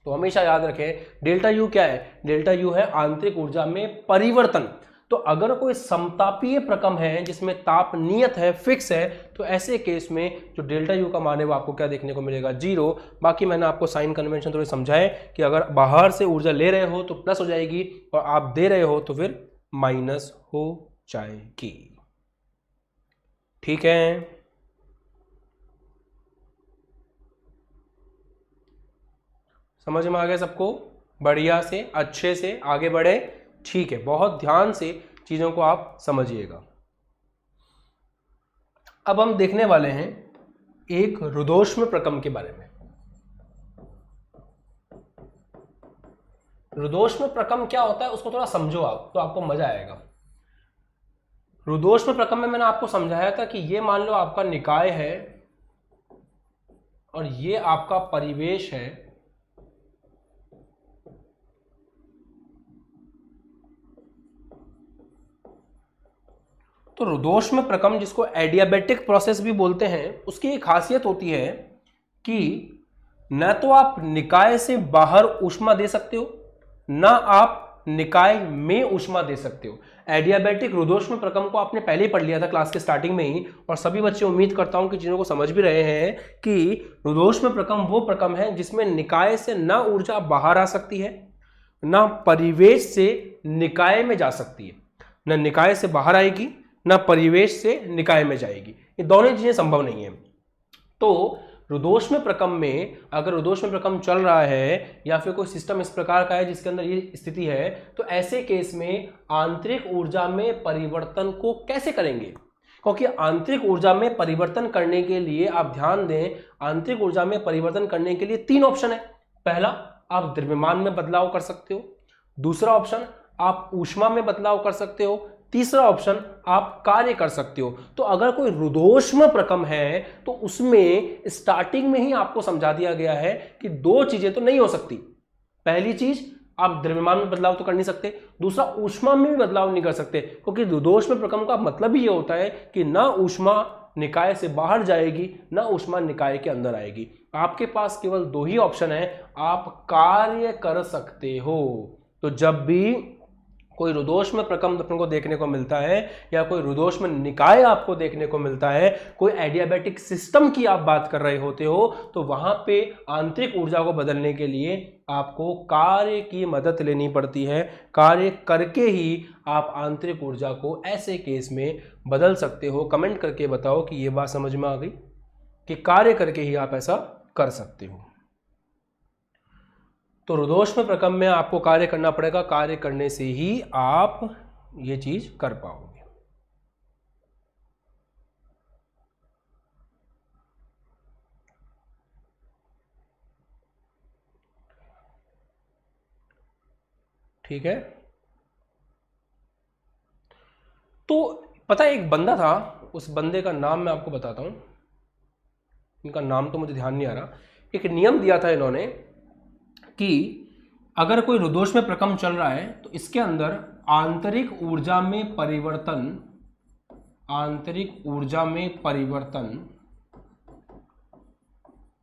तो हमेशा याद रखें डेल्टा यू क्या है, डेल्टा यू है आंतरिक ऊर्जा में परिवर्तन। तो अगर कोई समतापीय प्रक्रम है जिसमें ताप नियत है, फिक्स है, तो ऐसे केस में जो डेल्टा यू का मान है वो आपको क्या देखने को मिलेगा, 0। बाकी मैंने आपको साइन कन्वेंशन थोड़े समझाए कि अगर बाहर से ऊर्जा ले रहे हो तो प्लस हो जाएगी और आप दे रहे हो तो फिर माइनस हो जाएगी। ठीक है, समझ में आ गया सबको, बढ़िया से अच्छे से आगे बढ़े। ठीक है, बहुत ध्यान से चीजों को आप समझिएगा। अब हम देखने वाले हैं एक रुद्धोष्म प्रक्रम के बारे में। रुद्धोष्म प्रक्रम क्या होता है उसको थोड़ा समझो आप, तो आपको मजा आएगा। रुद्धोष्म प्रक्रम में मैंने आपको समझाया था कि ये मान लो आपका निकाय है और ये आपका परिवेश है। तो रुद्धोष्म प्रक्रम, जिसको एडियाबेटिक प्रोसेस भी बोलते हैं, उसकी एक खासियत होती है कि न तो आप निकाय से बाहर ऊष्मा दे सकते हो, ना आप निकाय में ऊष्मा दे सकते हो। एडियाबेटिक रुद्धोष्म प्रक्रम को आपने पहले ही पढ़ लिया था क्लास के स्टार्टिंग में ही, और सभी बच्चे उम्मीद करता हूं कि चीजों को समझ भी रहे हैं कि रुद्धोष्म प्रक्रम वो प्रक्रम है जिसमें निकाय से ना ऊर्जा बाहर आ सकती है, ना परिवेश से निकाय में जा सकती है। ना निकाय से बाहर आएगी ना परिवेश से निकाय में जाएगी, ये दोनों चीजें संभव नहीं है। तो रुदोष्म प्रकम में अगर रुदोष्म प्रकम चल रहा है या फिर कोई सिस्टम इस प्रकार का है जिसके अंदर ये स्थिति है, तो ऐसे केस में आंतरिक ऊर्जा में परिवर्तन को कैसे करेंगे? क्योंकि आंतरिक ऊर्जा में परिवर्तन करने के लिए आप ध्यान दें, आंतरिक ऊर्जा में परिवर्तन करने के लिए 3 ऑप्शन है। पहला, आप द्रव्यमान में बदलाव कर सकते हो। दूसरा ऑप्शन, आप ऊष्मा में बदलाव कर सकते हो। तीसरा ऑप्शन, आप कार्य कर सकते हो। तो अगर कोई रुदोष्म प्रकम है तो उसमें स्टार्टिंग में ही आपको समझा दिया गया है कि 2 चीजें तो नहीं हो सकती। पहली चीज, आप द्रव्यमान में बदलाव तो कर नहीं सकते। दूसरा, ऊष्मा में भी बदलाव नहीं कर सकते, क्योंकि रुदोष्म प्रकम का मतलब ही ये होता है कि ना ऊष्मा निकाय से बाहर जाएगी ना ऊष्मा निकाय के अंदर आएगी। आपके पास केवल 2 ही ऑप्शन है, आप कार्य कर सकते हो। तो जब भी कोई रुदोष्म प्रकम अपने को देखने को मिलता है या कोई रुदोष्म निकाय आपको देखने को मिलता है, कोई एडियाबैटिक सिस्टम की आप बात कर रहे होते हो, तो वहां पे आंतरिक ऊर्जा को बदलने के लिए आपको कार्य की मदद लेनी पड़ती है। कार्य करके ही आप आंतरिक ऊर्जा को ऐसे केस में बदल सकते हो। कमेंट करके बताओ कि ये बात समझ में आ गई कि कार्य करके ही आप ऐसा कर सकते हो। तो रुदोष्म प्रकम में आपको कार्य करना पड़ेगा, कार्य करने से ही आप ये चीज कर पाओगे। ठीक है। तो पता है, एक बंदा था, उस बंदे का नाम मैं आपको बताता हूं, इनका नाम तो मुझे ध्यान नहीं आ रहा। एक नियम दिया था इन्होंने कि अगर कोई रुदोष्म प्रकम चल रहा है तो इसके अंदर आंतरिक ऊर्जा में परिवर्तन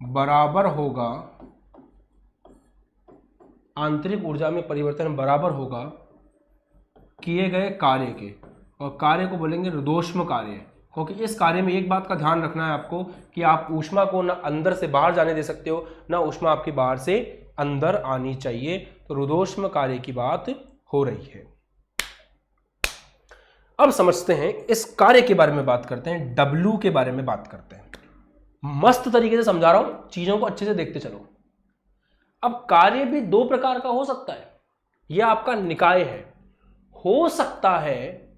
बराबर होगा, आंतरिक ऊर्जा में परिवर्तन बराबर होगा किए गए कार्य के, और कार्य को बोलेंगे रुदोष्म कार्य। क्योंकि इस कार्य में एक बात का ध्यान रखना है आपको कि आप ऊष्मा को ना अंदर से बाहर जाने दे सकते हो, ना ऊष्मा आपकी बाहर से अंदर आनी चाहिए। तो रुदोष्म कार्य की बात हो रही है। अब समझते हैं, इस कार्य के बारे में बात करते हैं, W के बारे में बात करते हैं। मस्त तरीके से समझा रहा हूं, चीजों को अच्छे से देखते चलो। अब कार्य भी 2 प्रकार का हो सकता है। यह आपका निकाय है, हो सकता है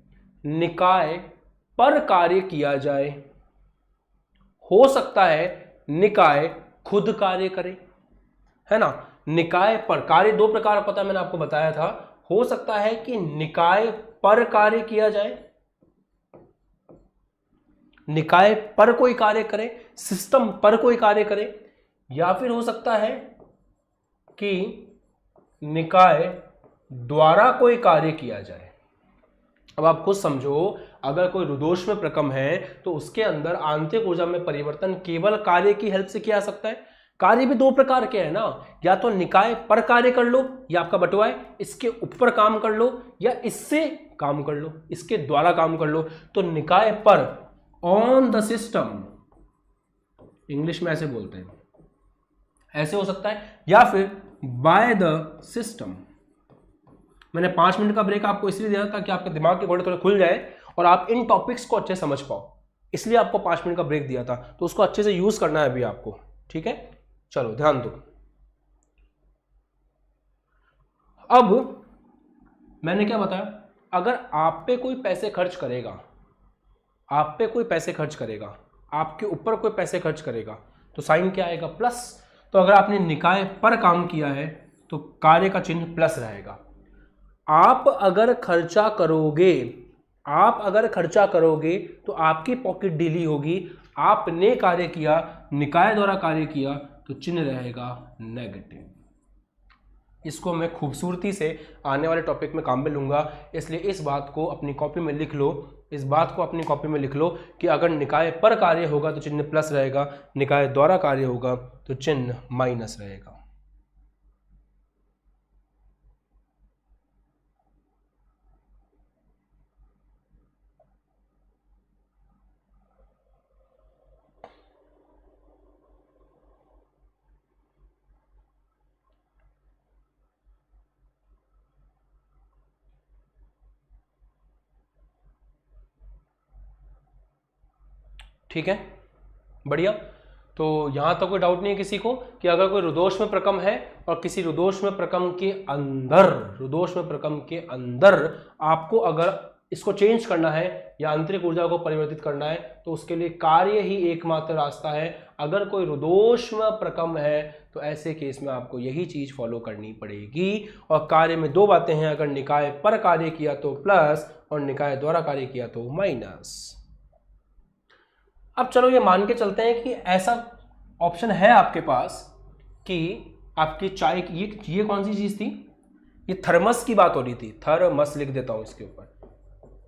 निकाय पर कार्य किया जाए, हो सकता है निकाय खुद कार्य करे, है ना। निकाय पर कार्य 2 प्रकार पता है, मैंने आपको बताया था। हो सकता है कि निकाय पर कार्य किया जाए, निकाय पर कोई कार्य करे, सिस्टम पर कोई कार्य करे, या फिर हो सकता है कि निकाय द्वारा कोई कार्य किया जाए। अब आप खुद समझो, अगर कोई रुदोष्म प्रकम है तो उसके अंदर आंतरिक ऊर्जा में परिवर्तन केवल कार्य की हेल्प से किया जा सकता है। कार्य भी 2 प्रकार के हैं ना, या तो निकाय पर कार्य कर लो, या आपका बटुआ है, इसके ऊपर काम कर लो, या इससे काम कर लो, इसके द्वारा काम कर लो। तो निकाय पर, ऑन द सिस्टम, इंग्लिश में ऐसे बोलते हैं, ऐसे हो सकता है, या फिर बाय द सिस्टम। मैंने 5 मिनट का ब्रेक आपको इसलिए दिया था कि आपके दिमाग के घोड़े थोड़े खुल जाए और आप इन टॉपिक्स को अच्छे समझ पाओ, इसलिए आपको 5 मिनट का ब्रेक दिया था। तो उसको अच्छे से यूज करना है अभी आपको, ठीक है। चलो ध्यान दो। अब मैंने क्या बताया, अगर आप पे कोई पैसे खर्च करेगा, आप पे कोई पैसे खर्च करेगा, आपके ऊपर कोई पैसे खर्च करेगा, तो साइन क्या आएगा? प्लस। तो अगर आपने निकाय पर काम किया है तो कार्य का चिन्ह प्लस रहेगा। आप अगर खर्चा करोगे, आप अगर खर्चा करोगे तो आपकी पॉकेट ढीली होगी। आपने कार्य किया, निकाय द्वारा कार्य किया, तो चिन्ह रहेगा नेगेटिव। इसको मैं खूबसूरती से आने वाले टॉपिक में काम में लूंगा, इसलिए इस बात को अपनी कॉपी में लिख लो, इस बात को अपनी कॉपी में लिख लो कि अगर निकाय पर कार्य होगा तो चिन्ह प्लस रहेगा, निकाय द्वारा कार्य होगा तो चिन्ह माइनस रहेगा। ठीक है, बढ़िया। तो यहाँ तक कोई डाउट नहीं है किसी को कि अगर कोई रुद्धोष्म प्रकम है और किसी रुद्धोष्म प्रकम के अंदर आपको अगर इसको चेंज करना है या आंतरिक ऊर्जा को परिवर्तित करना है तो उसके लिए कार्य ही एकमात्र रास्ता है। अगर कोई रुद्धोष्म प्रकम है तो ऐसे केस में आपको यही चीज फॉलो करनी पड़ेगी। और कार्य में दो बातें हैं, अगर निकाय पर कार्य किया तो प्लस और निकाय द्वारा कार्य किया तो माइनस। अब चलो ये मान के चलते हैं कि ऐसा ऑप्शन है आपके पास कि आपकी चाय की ये कौन सी चीज थी, ये थर्मस की बात हो रही थी, थर्मस लिख देता हूं इसके ऊपर,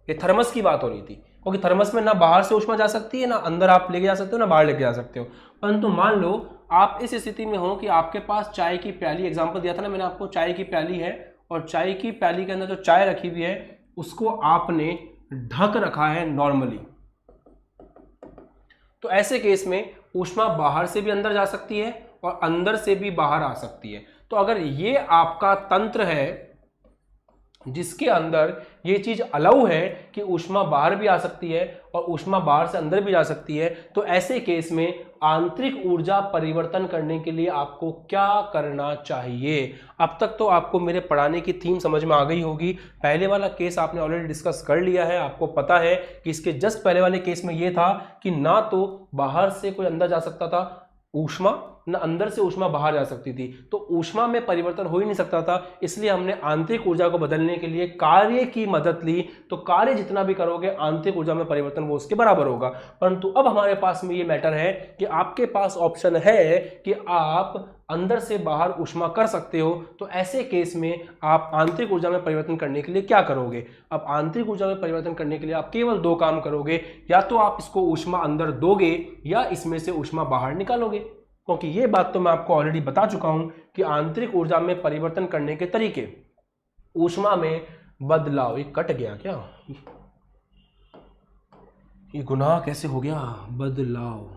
ये थर्मस की बात हो रही थी क्योंकि थर्मस में ना बाहर से ऊष्मा जा सकती है, ना अंदर आप लेके जा सकते हो, ना बाहर लेके जा सकते हो। परंतु मान लो आप इस स्थिति में हो कि आपके पास चाय की प्याली, एग्जांपल दिया था ना मैंने आपको, चाय की प्याली है और चाय की प्याली के अंदर जो चाय रखी हुई है उसको आपने ढक रखा है नॉर्मली। तो ऐसे केस में ऊष्मा बाहर से भी अंदर जा सकती है और अंदर से भी बाहर आ सकती है। तो अगर ये आपका तंत्र है जिसके अंदर ये चीज अलाउ है कि ऊष्मा बाहर भी आ सकती है और ऊष्मा बाहर से अंदर भी जा सकती है, तो ऐसे केस में आंतरिक ऊर्जा परिवर्तन करने के लिए आपको क्या करना चाहिए। अब तक तो आपको मेरे पढ़ाने की थीम समझ में आ गई होगी। पहले वाला केस आपने ऑलरेडी डिस्कस कर लिया है, आपको पता है कि इसके जस्ट पहले वाले केस में ये था कि ना तो बाहर से कोई अंदर जा सकता था ऊष्मा, ना अंदर से ऊष्मा बाहर जा सकती थी, तो ऊष्मा में परिवर्तन हो ही नहीं सकता था। इसलिए हमने आंतरिक ऊर्जा को बदलने के लिए कार्य की मदद ली। तो कार्य जितना भी करोगे आंतरिक ऊर्जा में परिवर्तन वो उसके बराबर होगा। परंतु अब हमारे पास में ये मैटर है कि आपके पास ऑप्शन है कि आप अंदर से बाहर ऊष्मा कर सकते हो। तो ऐसे केस में आप आंतरिक ऊर्जा में परिवर्तन करने के लिए क्या करोगे। अब आंतरिक ऊर्जा में परिवर्तन करने के लिए आप केवल दो काम करोगे, या तो आप इसको ऊष्मा अंदर दोगे या इसमें से ऊष्मा बाहर निकालोगे। क्योंकि ये बात तो मैं आपको ऑलरेडी बता चुका हूं कि आंतरिक ऊर्जा में परिवर्तन करने के तरीके, ऊष्मा में बदलाव। ये कट गया क्या, ये गुनाह कैसे हो गया, बदलाव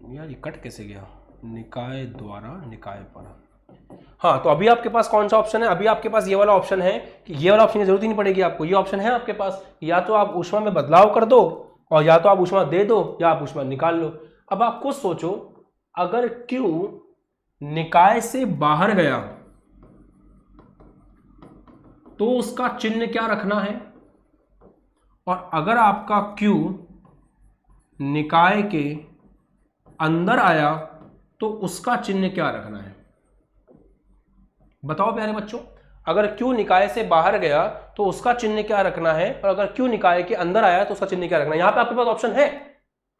यार, ये कट कैसे गया, निकाय द्वारा निकाय पर। हाँ, तो अभी आपके पास कौन सा ऑप्शन है, अभी आपके पास ये वाला ऑप्शन है कि ये वाला ऑप्शन की जरूरत ही नहीं पड़ेगी आपको। ये ऑप्शन है आपके पास, या तो आप ऊष्मा में बदलाव कर दो और या तो आप ऊष्मा दे दो या आप ऊष्मा निकाल लो। अब आप खुद सोचो, अगर Q निकाय से बाहर गया तो उसका चिन्ह क्या रखना है, और अगर आपका Q निकाय के अंदर आया तो उसका चिन्ह क्या रखना है। बताओ प्यारे बच्चों, अगर Q निकाय से बाहर गया तो उसका चिन्ह क्या रखना है, और अगर Q निकाय के अंदर आया तो उसका चिन्ह क्या रखना है। यहां पे आपके पास ऑप्शन है,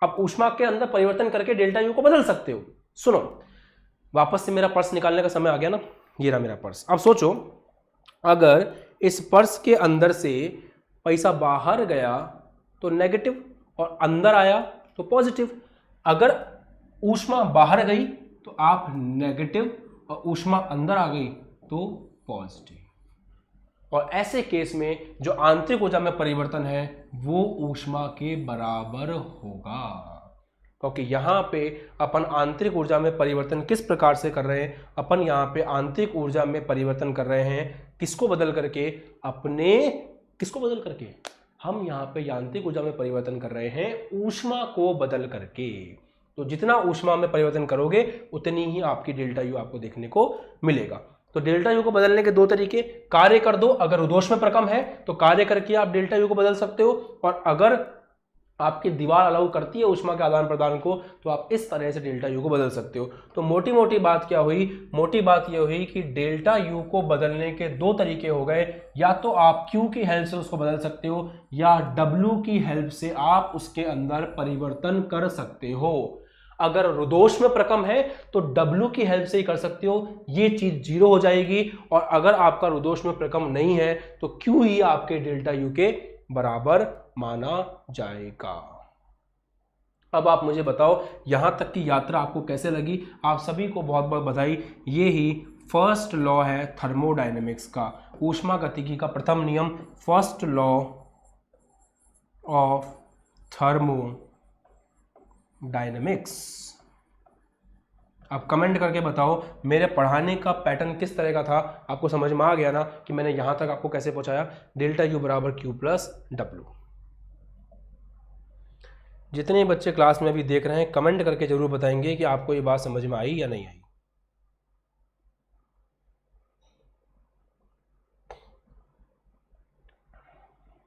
आप ऊष्मा के अंदर परिवर्तन करके डेल्टा यू को बदल सकते हो। सुनो, वापस से मेरा पर्स निकालने का समय आ गया ना, ये रहा मेरा पर्स। अब सोचो, अगर इस पर्स के अंदर से पैसा बाहर गया तो नेगेटिव और अंदर आया तो पॉजिटिव। अगर ऊष्मा बाहर गई तो आप नेगेटिव और ऊष्मा अंदर आ गई तो पॉजिटिव। और ऐसे केस में जो आंतरिक ऊर्जा में परिवर्तन है वो ऊष्मा के बराबर होगा, क्योंकि यहाँ पे अपन आंतरिक ऊर्जा में परिवर्तन किस प्रकार से कर रहे हैं। अपन यहाँ पे आंतरिक ऊर्जा में परिवर्तन कर रहे हैं किसको बदल करके, अपने किसको बदल करके, हम यहाँ पे यांत्रिक ऊर्जा में परिवर्तन कर रहे हैं ऊष्मा को बदल करके। तो जितना ऊष्मा में परिवर्तन करोगे उतनी ही आपकी डेल्टा यू आपको देखने को मिलेगा। तो डेल्टा यू को बदलने के दो तरीके, कार्य कर दो, अगर रुद्धोष्म प्रकम है तो कार्य करके आप डेल्टा यू को बदल सकते हो, और अगर आपकी दीवार अलाउ करती है ऊष्मा के आदान प्रदान को तो आप इस तरह से डेल्टा यू को बदल सकते हो। तो मोटी मोटी बात क्या हुई, मोटी बात यह हुई कि डेल्टा यू को बदलने के दो तरीके हो गए, या तो आप क्यू की हेल्प से उसको बदल सकते हो या डब्ल्यू की हेल्प से आप उसके अंदर परिवर्तन कर सकते हो। अगर रुद्धोष्म प्रकम है तो W की हेल्प से ही कर सकते हो, ये चीज जीरो हो जाएगी। और अगर आपका रुद्धोष्म प्रकम नहीं है तो Q ही आपके डेल्टा U के बराबर माना जाएगा। अब आप मुझे बताओ यहां तक की यात्रा आपको कैसे लगी। आप सभी को बहुत बहुत बधाई। ये ही फर्स्ट लॉ है थर्मोडायनेमिक्स का, ऊष्मा गतिकी का प्रथम नियम, फर्स्ट लॉ ऑफ थर्मोडायनेमिक्स। आप कमेंट करके बताओ मेरे पढ़ाने का पैटर्न किस तरह का था, आपको समझ में आ गया ना कि मैंने यहां तक आपको कैसे पहुंचाया। डेल्टा यू बराबर क्यू प्लस डब्ल्यू। जितने बच्चे क्लास में अभी देख रहे हैं कमेंट करके जरूर बताएंगे कि आपको ये बात समझ में आई या नहीं आई।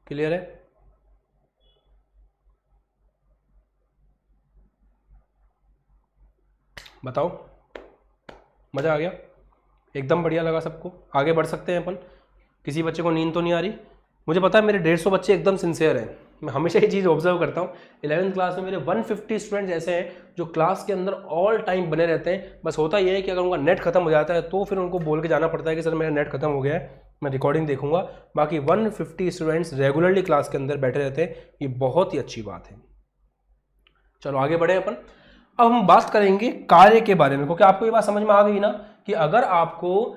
क्लियर है? बताओ, मज़ा आ गया? एकदम बढ़िया लगा सबको? आगे बढ़ सकते हैं अपन? किसी बच्चे को नींद तो नहीं आ रही? मुझे पता है मेरे 150 बच्चे एकदम सिंसियर हैं, मैं हमेशा ये चीज़ ऑब्जर्व करता हूँ। 11th क्लास में मेरे 150 स्टूडेंट्स ऐसे हैं जो क्लास के अंदर ऑल टाइम बने रहते हैं। बस होता यह है कि अगर उनका नेट खत्म हो जाता है तो फिर उनको बोल के जाना पड़ता है कि सर मेरा नेट खत्म हो गया है, मैं रिकॉर्डिंग देखूंगा। बाकी 150 स्टूडेंट्स रेगुलरली क्लास के अंदर बैठे रहते हैं, ये बहुत ही अच्छी बात है। चलो आगे बढ़े अपन। अब हम बात करेंगे कार्य के बारे में, क्योंकि आपको ये बात समझ में आ गई ना कि अगर आपको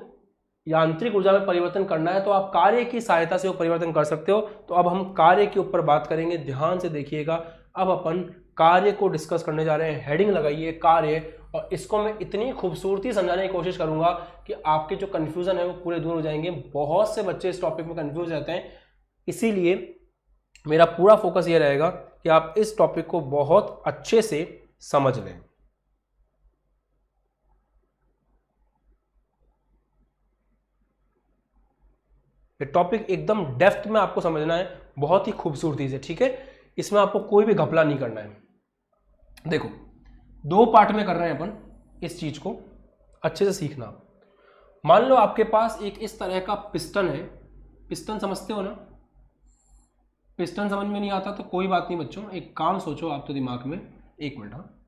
यांत्रिक ऊर्जा में परिवर्तन करना है तो आप कार्य की सहायता से वो परिवर्तन कर सकते हो। तो अब हम कार्य के ऊपर बात करेंगे, ध्यान से देखिएगा। अब अपन कार्य को डिस्कस करने जा रहे हैं। हेडिंग लगाइए कार्य, और इसको मैं इतनी खूबसूरती समझाने की कोशिश करूंगा कि आपके जो कंफ्यूजन है वो पूरे दूर हो जाएंगे। बहुत से बच्चे इस टॉपिक में कंफ्यूज रहते हैं, इसीलिए मेरा पूरा फोकस ये रहेगा कि आप इस टॉपिक को बहुत अच्छे से समझ लें। ये टॉपिक एकदम डेप्थ में आपको समझना है, बहुत ही खूबसूरती से, ठीक है? इसमें आपको कोई भी घपला नहीं करना है। देखो, 2 पार्ट में कर रहे हैं अपन इस चीज को, अच्छे से सीखना। मान लो आपके पास एक इस तरह का पिस्टन है। पिस्टन समझते हो ना? पिस्टन समझ में नहीं आता तो कोई बात नहीं बच्चों, एक काम सोचो आप तो दिमाग में। 1 मिनट। हाँ,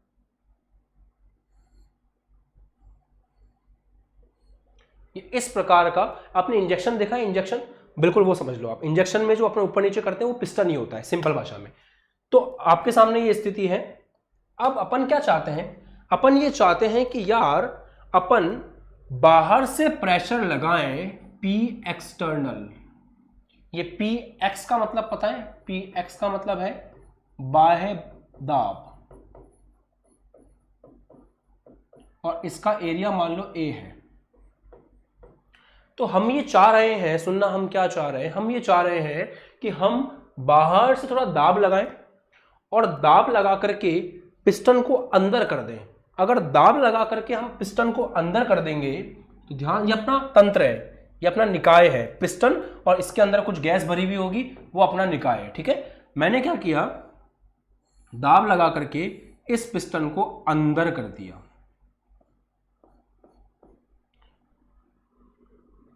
ये इस प्रकार का आपने इंजेक्शन देखा है? इंजेक्शन बिल्कुल वो समझ लो आप। इंजेक्शन में जो अपने ऊपर नीचे करते हैं वो पिस्टन ही होता है, सिंपल भाषा में। तो आपके सामने ये स्थिति है। अब अपन क्या चाहते हैं? अपन ये चाहते हैं कि यार अपन बाहर से प्रेशर लगाएं पी एक्सटर्नल। ये पी एक्स का मतलब पता है? पी एक्स का मतलब है बाह्य दाब, और इसका एरिया मान लो ए है। तो हम ये चाह रहे हैं, सुनना, हम क्या चाह रहे हैं? हम ये चाह रहे हैं कि हम बाहर से थोड़ा दाब लगाएं और दाब लगा करके पिस्टन को अंदर कर दें। अगर दाब लगा करके हम पिस्टन को अंदर कर देंगे तो ध्यान, ये अपना तंत्र है, ये अपना निकाय है पिस्टन, और इसके अंदर कुछ गैस भरी हुई होगी, वो अपना निकाय है, ठीक है? मैंने क्या किया, दाब लगा करके इस पिस्टन को अंदर कर दिया।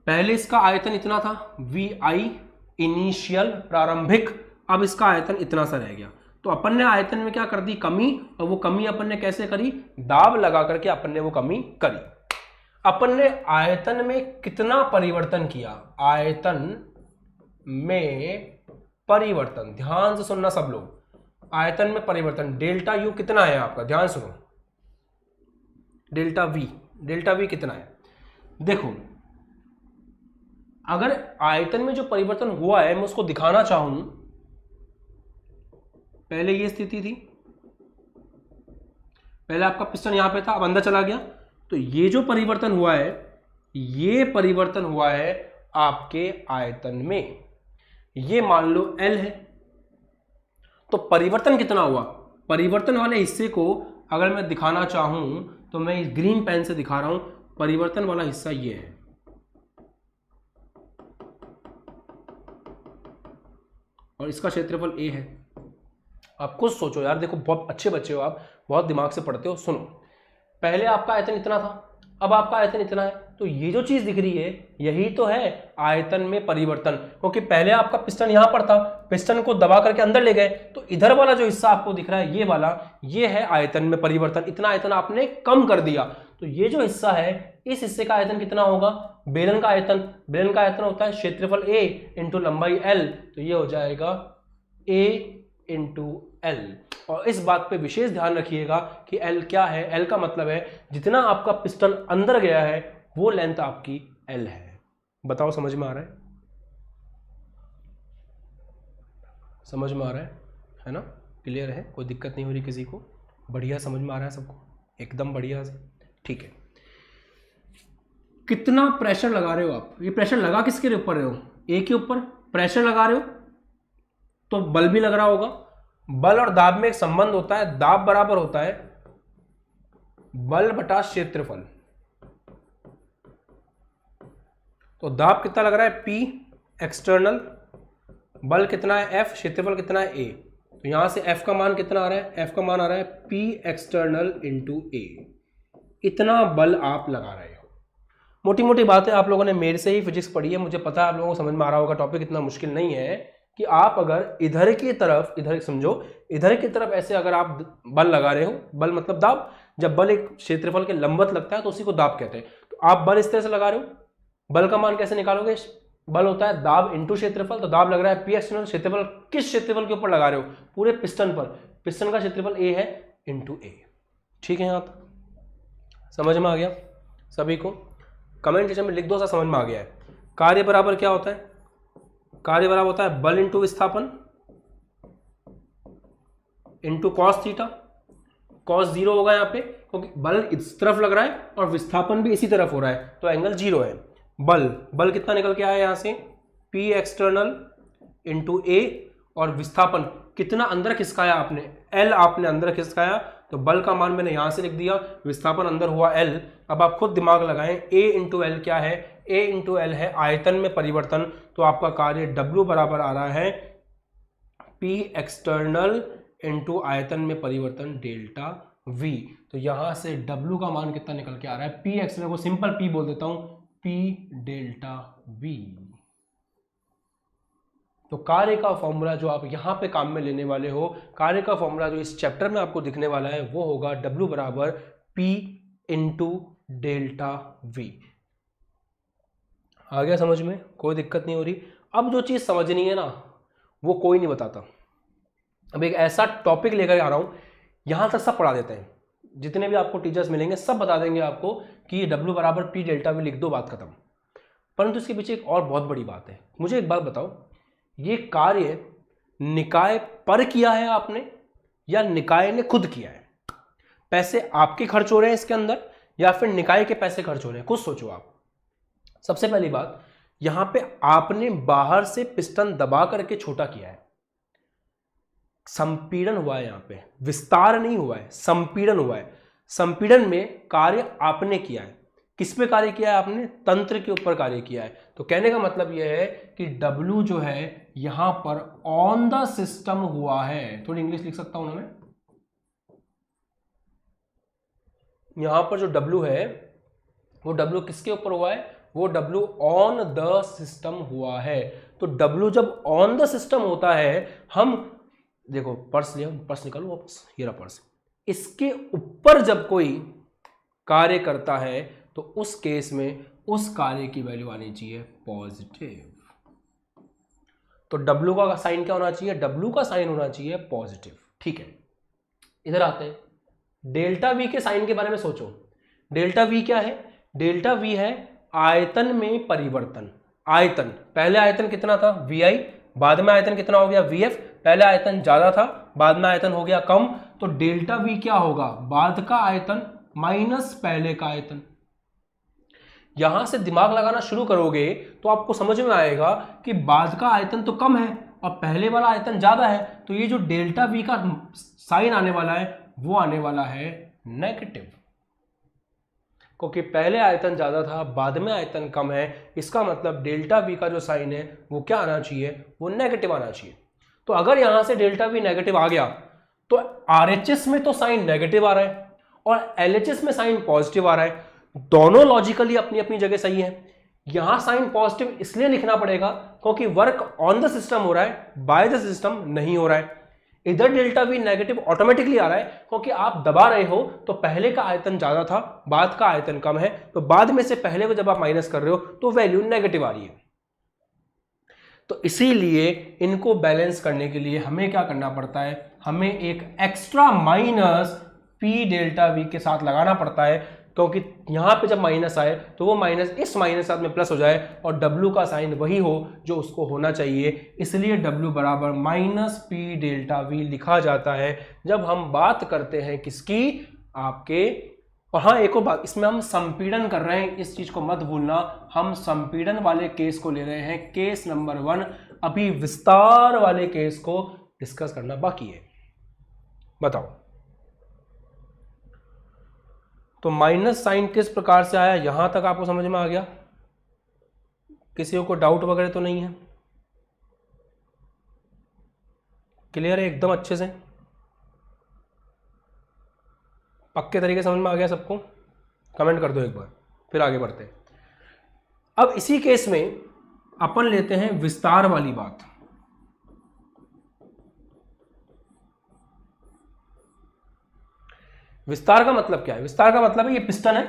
पहले इसका आयतन इतना था, वी आई इनिशियल, प्रारंभिक। अब इसका आयतन इतना सा रह गया। तो अपन ने आयतन में क्या कर दी? कमी। और वो कमी अपन ने कैसे करी? दाब लगा करके अपन ने वो कमी करी। अपन ने आयतन में कितना परिवर्तन किया? आयतन में परिवर्तन, ध्यान से सुनना सब लोग। आयतन में परिवर्तन डेल्टा यू कितना है आपका? ध्यान सुनो। डेल्टा वी कितना है? देखो, अगर आयतन में जो परिवर्तन हुआ है मैं उसको दिखाना चाहूं, पहले ये स्थिति थी, पहले आपका पिस्टन यहां पे था, अब अंदर चला गया। तो ये जो परिवर्तन हुआ है, ये परिवर्तन हुआ है आपके आयतन में। ये मान लो L है। तो परिवर्तन कितना हुआ? परिवर्तन वाले हिस्से को अगर मैं दिखाना चाहूं तो मैं इस ग्रीन पेन से दिखा रहा हूं। परिवर्तन वाला हिस्सा ये है, और इसका क्षेत्रफल A है। आप खुद सोचो यार, देखो बहुत अच्छे बच्चे हो आप, बहुत दिमाग से पढ़ते हो। सुनो, पहले आपका आयतन इतना था, अब आपका आयतन इतना है। तो ये जो चीज दिख रही है यही तो है आयतन में परिवर्तन, क्योंकि पहले आपका पिस्टन यहां पर था, पिस्टन को दबा करके अंदर ले गए, तो इधर वाला जो हिस्सा आपको दिख रहा है ये वाला, ये है आयतन में परिवर्तन। इतना आयतन आपने कम कर दिया। तो ये जो हिस्सा है, इस हिस्से का आयतन कितना होगा? बेलन का आयतन। बेलन का आयतन होता है क्षेत्रफल A इंटू लंबाई L, तो ये हो जाएगा A इंटू L। और इस बात पे विशेष ध्यान रखिएगा कि L क्या है? L का मतलब है जितना आपका पिस्टन अंदर गया है वो लेंथ आपकी L है। बताओ समझ में आ रहा है? समझ में आ रहा है ना? क्लियर है? कोई दिक्कत नहीं हो रही किसी को? बढ़िया समझ में आ रहा है सबको? एकदम बढ़िया से, ठीक है। कितना प्रेशर लगा रहे हो आप? ये प्रेशर लगा किसके ऊपर रहे हो? A के ऊपर प्रेशर लगा रहे हो, तो बल भी लग रहा होगा। बल और दाब में एक संबंध होता है, दाब बराबर होता है बल बटा क्षेत्रफल। तो दाब कितना लग रहा है P एक्सटर्नल, बल कितना है F, क्षेत्रफल कितना है A। तो यहां से F का मान कितना आ रहा है, F का मान आ रहा है P एक्सटर्नल इंटू A। इतना बल आप लगा रहे हो। मोटी मोटी बातें आप लोगों ने मेरे से ही फिजिक्स पढ़ी है, मुझे पता है आप लोगों को समझ में आ रहा होगा, टॉपिक इतना मुश्किल नहीं है कि आप अगर इधर की तरफ, इधर समझो, इधर की तरफ ऐसे अगर आप बल लगा रहे हो, बल मतलब दाब, जब बल एक क्षेत्रफल के लंबवत लगता है तो उसी को दाब कहते हैं। तो आप बल इस तरह से लगा रहे हो, बल का मान कैसे निकालोगे, बल होता है दाब इंटू क्षेत्रफल। तो दाब लग रहा है P एक्सटर्नल, क्षेत्रफल किस क्षेत्रफल के ऊपर लगा रहे हो, पूरे पिस्टन पर, पिस्टन का क्षेत्रफल A है इंटू A। ठीक है, यहां तक समझ में आ गया सभी को? कमेंट सेक्शन में लिख दो, सा समझ में आ गया है। कार्य बराबर क्या होता है, कार्य बराबर होता है बल इंटू विस्थापन इंटू कॉस थीटा। कॉस 0 होगा यहाँ पे क्योंकि बल इस तरफ लग रहा है और विस्थापन भी इसी तरफ हो रहा है, तो एंगल 0 है। बल कितना निकल के आया यहां से, P एक्सटर्नल इंटू A, और विस्थापन कितना अंदर खिसकाया आपने, L आपने अंदर खिसकाया, तो बल का मान मैंने यहां से लिख दिया, विस्थापन अंदर हुआ L। अब आप खुद दिमाग लगाएं, A इंटू L क्या है, A इंटू L है आयतन में परिवर्तन। तो आपका कार्य W बराबर आ रहा है P एक्सटर्नल इंटू आयतन में परिवर्तन डेल्टा V। तो यहां से W का मान कितना निकल के आ रहा है, P एक्सटर्नल को सिंपल P बोल देता हूं, P डेल्टा V। तो कार्य का फॉर्मूला जो आप यहां पे काम में लेने वाले हो, कार्य का फॉर्मूला जो इस चैप्टर में आपको दिखने वाला है वो होगा W बराबर P इंटू डेल्टा V। आ गया समझ में, कोई दिक्कत नहीं हो रही। अब जो चीज समझनी है ना वो कोई नहीं बताता। अब एक ऐसा टॉपिक लेकर आ रहा हूं, यहां तक सब पढ़ा देते हैं, जितने भी आपको टीचर्स मिलेंगे सब बता देंगे आपको कि W बराबर P डेल्टा V लिख दो, बात खत्म। परंतु इसके पीछे एक और बहुत बड़ी बात है। मुझे एक बात बताओ, ये कार्य निकाय पर किया है आपने या निकाय ने खुद किया है? पैसे आपके खर्च हो रहे हैं इसके अंदर या फिर निकाय के पैसे खर्च हो रहे हैं, कुछ सोचो आप। सबसे पहली बात, यहां पे आपने बाहर से पिस्टन दबा करके छोटा किया है, संपीड़न हुआ है, यहां पे विस्तार नहीं हुआ है, संपीड़न हुआ है। संपीड़न में कार्य आपने किया है, किस पे कार्य किया है आपने, तंत्र के ऊपर कार्य किया है। तो कहने का मतलब यह है कि W जो है यहां पर ऑन द सिस्टम हुआ है। थोड़ी इंग्लिश लिख सकता हूं ना मैं, यहां पर जो W है वो W किसके ऊपर हुआ है, वो W ऑन द सिस्टम हुआ है। तो W जब ऑन द सिस्टम होता है, हम देखो पर्स लिया, पर्स निकालो वापस, ये रहा पर्स, इसके ऊपर जब कोई कार्य करता है तो उस केस में उस कार्य की वैल्यू आनी चाहिए पॉजिटिव। तो W का साइन क्या होना चाहिए, W का साइन होना चाहिए पॉजिटिव। ठीक है, इधर आते हैं, डेल्टा V के साइन के बारे में सोचो। डेल्टा V क्या है, डेल्टा V है आयतन में परिवर्तन। आयतन, पहले आयतन कितना था VI, बाद में आयतन कितना हो गया VF। पहले आयतन ज्यादा था, बाद में आयतन हो गया कम, तो डेल्टा V क्या होगा, बाद का आयतन माइनस पहले का आयतन। यहां से दिमाग लगाना शुरू करोगे तो आपको समझ में आएगा कि बाद का आयतन तो कम है और पहले वाला आयतन ज्यादा है, तो ये जो डेल्टा V का साइन आने वाला है वो आने वाला है नेगेटिव, क्योंकि पहले आयतन ज्यादा था बाद में आयतन कम है। इसका मतलब डेल्टा V का जो साइन है वो क्या आना चाहिए, वो नेगेटिव आना चाहिए। तो अगर यहां से डेल्टा V नेगेटिव आ गया तो RHS में तो साइन नेगेटिव आ रहा है और LHS में साइन पॉजिटिव आ रहा है, दोनों लॉजिकली अपनी अपनी जगह सही है। यहां साइन पॉजिटिव इसलिए लिखना पड़ेगा क्योंकि वर्क ऑन द सिस्टम हो रहा है, बाय द सिस्टम नहीं हो रहा है। इधर डेल्टा V नेगेटिव ऑटोमेटिकली आ रहा है क्योंकि आप दबा रहे हो, तो पहले का आयतन ज्यादा था बाद का आयतन कम है, तो बाद में से पहले को जब आप माइनस कर रहे हो तो वैल्यू नेगेटिव आ रही है। तो इसीलिए इनको बैलेंस करने के लिए हमें क्या करना पड़ता है, हमें एक extra minus P delta V के साथ लगाना पड़ता है, क्योंकि यहां पे जब माइनस आए तो वो माइनस इस माइनस साथ में प्लस हो जाए और W का साइन वही हो जो उसको होना चाहिए। इसलिए W बराबर माइनस P डेल्टा V लिखा जाता है जब हम बात करते हैं किसकी, आपके। और हाँ, एक और बात, इसमें हम संपीड़न कर रहे हैं, इस चीज को मत भूलना, हम संपीड़न वाले केस को ले रहे हैं, केस नंबर 1। अभी विस्तार वाले केस को डिस्कस करना बाकी है। बताओ। तो माइनस साइन किस प्रकार से आया, यहां तक आपको समझ में आ गया? किसी को डाउट वगैरह तो नहीं है? क्लियर है एकदम अच्छे से, पक्के तरीके समझ में आ गया सबको? कमेंट कर दो एक बार, फिर आगे बढ़ते हैं। अब इसी केस में अपन लेते हैं विस्तार वाली बात। विस्तार का मतलब क्या है? विस्तार का मतलब है ये पिस्टन है,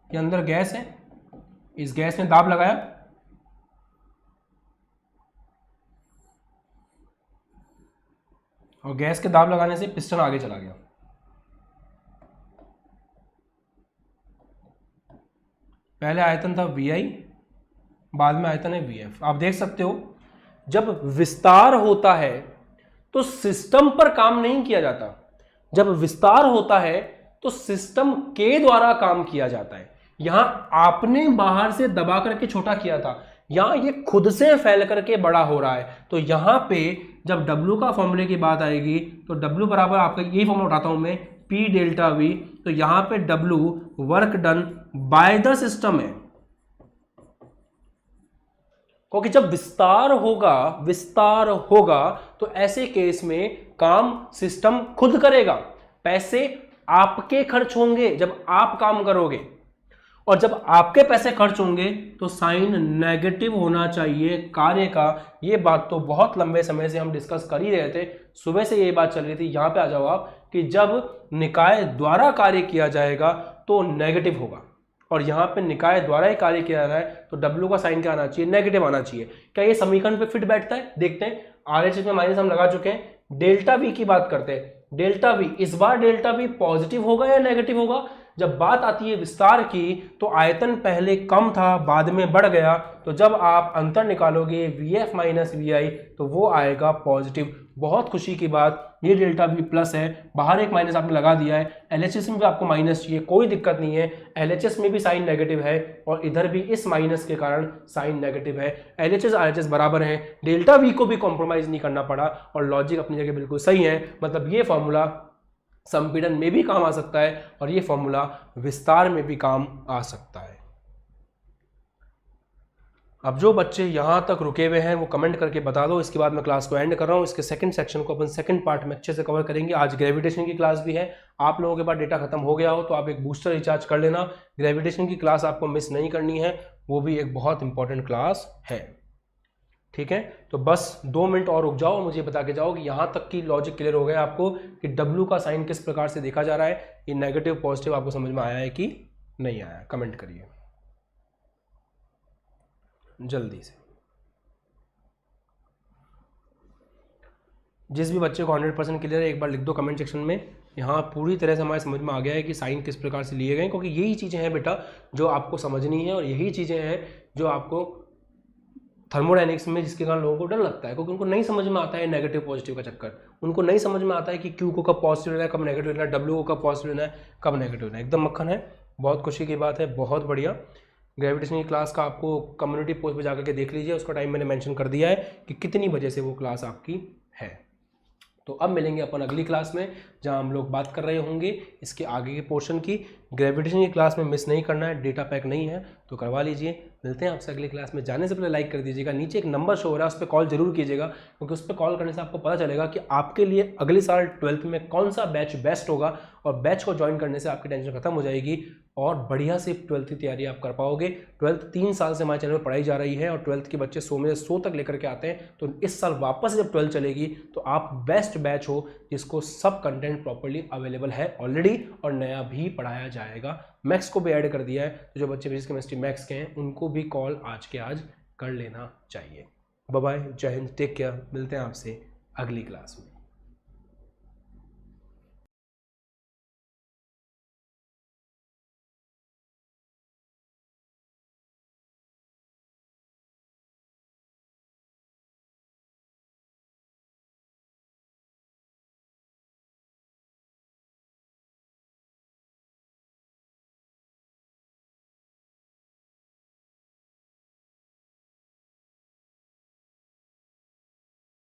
ये अंदर गैस है, इस गैस ने दाब लगाया, और गैस के दाब लगाने से पिस्टन आगे चला गया। पहले आयतन था VI, बाद में आयतन है VF। आप देख सकते हो जब विस्तार होता है तो सिस्टम पर काम नहीं किया जाता, जब विस्तार होता है तो सिस्टम के द्वारा काम किया जाता है। यहां आपने बाहर से दबा करके छोटा किया था, यहां ये खुद से फैल करके बड़ा हो रहा है। तो यहां पे जब W का फॉर्मूले की बात आएगी तो W बराबर आपका यही फॉर्मूला उठाता हूं मैं, P डेल्टा V। तो यहां पे W work done by the system है, क्योंकि जब विस्तार होगा तो ऐसे केस में काम सिस्टम खुद करेगा, पैसे आपके खर्च होंगे जब आप काम करोगे, और जब आपके पैसे खर्च होंगे तो साइन नेगेटिव होना चाहिए कार्य का। ये बात तो बहुत लंबे समय से हम डिस्कस कर ही रहे थे, सुबह से ये बात चल रही थी। यहां पे आ जाओ आप कि जब निकाय द्वारा कार्य किया जाएगा तो नेगेटिव होगा, और यहां पे निकाय द्वारा ही कार्य किया जा रहा है तो W का साइन क्या आना चाहिए? नेगेटिव आना चाहिए। क्या ये समीकरण पे फिट बैठता है? देखते हैं। RHS में माइनस हम लगा चुके हैं, डेल्टा V की बात करते हैं। डेल्टा V, इस बार डेल्टा V पॉजिटिव होगा या नेगेटिव होगा? जब बात आती है विस्तार की तो आयतन पहले कम था, बाद में बढ़ गया, तो जब आप अंतर निकालोगे VF माइनस VI तो वो आएगा पॉजिटिव। बहुत खुशी की बात, ये डेल्टा V प्लस है, बाहर एक माइनस आपने लगा दिया है। LHS में भी आपको माइनस चाहिए, कोई दिक्कत नहीं है, LHS में भी साइन नेगेटिव है और इधर भी इस माइनस के कारण साइन नेगेटिव है। LHS RHS बराबर है, डेल्टा V को भी कॉम्प्रोमाइज नहीं करना पड़ा और लॉजिक अपनी जगह बिल्कुल सही है। मतलब ये फॉर्मूला संपीड़न में भी काम आ सकता है और ये फॉर्मूला विस्तार में भी काम आ सकता है। अब जो बच्चे यहां तक रुके हुए हैं वो कमेंट करके बता दो, इसके बाद मैं क्लास को एंड कर रहा हूं। इसके सेकंड सेक्शन को अपन सेकंड पार्ट में अच्छे से कवर करेंगे। आज ग्रेविटेशन की क्लास भी है, आप लोगों के पास डेटा खत्म हो गया हो तो आप एक बूस्टर रिचार्ज कर लेना। ग्रेविटेशन की क्लास आपको मिस नहीं करनी है, वो भी एक बहुत इंपॉर्टेंट क्लास है, ठीक है? तो बस 2 मिनट और रुक जाओ, मुझे बता के जाओ कि यहां तक की लॉजिक क्लियर हो गया आपको कि W का साइन किस प्रकार से देखा जा रहा है, ये नेगेटिव पॉजिटिव आपको समझ में आया है कि नहीं आया? कमेंट करिए जल्दी से। जिस भी बच्चे को 100% क्लियर है एक बार लिख दो कमेंट सेक्शन में। यहाँ पूरी तरह से हमारे समझ में आ गया है कि साइन किस प्रकार से लिए गए, क्योंकि यही चीज़ें हैं बेटा जो आपको समझनी है और यही चीज़ें हैं जो आपको थर्मोडायनेमिक्स में जिसके कारण लोगों को डर लगता है, क्योंकि उनको नहीं समझ में आता है नेगेटिव पॉजिटिव का चक्कर। उनको नहीं समझ में आता है कि Q को कब पॉजिटिव लेना है, कब नेगेटिव लेना है, W को कब पॉजिटिव लेना है, कब नेगेटिव लेना है। एकदम मक्खन है, बहुत खुशी की बात है, बहुत बढ़िया। ग्रेविटेशन की क्लास का आपको कम्युनिटी पोस्ट पे जाकर के देख लीजिए, उसका टाइम मैंने मेंशन कर दिया है कि कितनी बजे से वो क्लास आपकी है। तो अब मिलेंगे अपन अगली क्लास में जहां हम लोग बात कर रहे होंगे इसके आगे के पोर्शन की। ग्रेविटेशन की क्लास में मिस नहीं करना है, डेटा पैक नहीं है तो करवा लीजिए। मिलते हैं आपसे अगली क्लास में। जाने से पहले लाइक कर दीजिएगा, नीचे एक नंबर शो हो रहा है उस पर कॉल जरूर कीजिएगा, क्योंकि उस पर कॉल करने से आपको पता चलेगा कि आपके लिए अगले साल 12th में कौन सा बैच बेस्ट होगा, और बैच को ज्वाइन करने से आपकी टेंशन खत्म हो जाएगी और बढ़िया से 12th की तैयारी आप कर पाओगे। 12th 3 साल से हमारे चैनल पर पढ़ाई जा रही है और 12th के बच्चे 100 में से 100 तक लेकर के आते हैं। तो इस साल वापस जब 12th चलेगी तो आप बेस्ट बैच हो जिसको सब कंटेंट प्रॉपर्ली अवेलेबल है ऑलरेडी और नया भी पढ़ाया जाएगा। मैथ्स को भी ऐड कर दिया है, तो जो बच्चे फिजिक्स केमिस्ट्री मैथ्स के हैं उनको भी कॉल आज के आज कर लेना चाहिए। बाय बाय, जय हिंद, टेक केयर, मिलते हैं आपसे अगली क्लास में।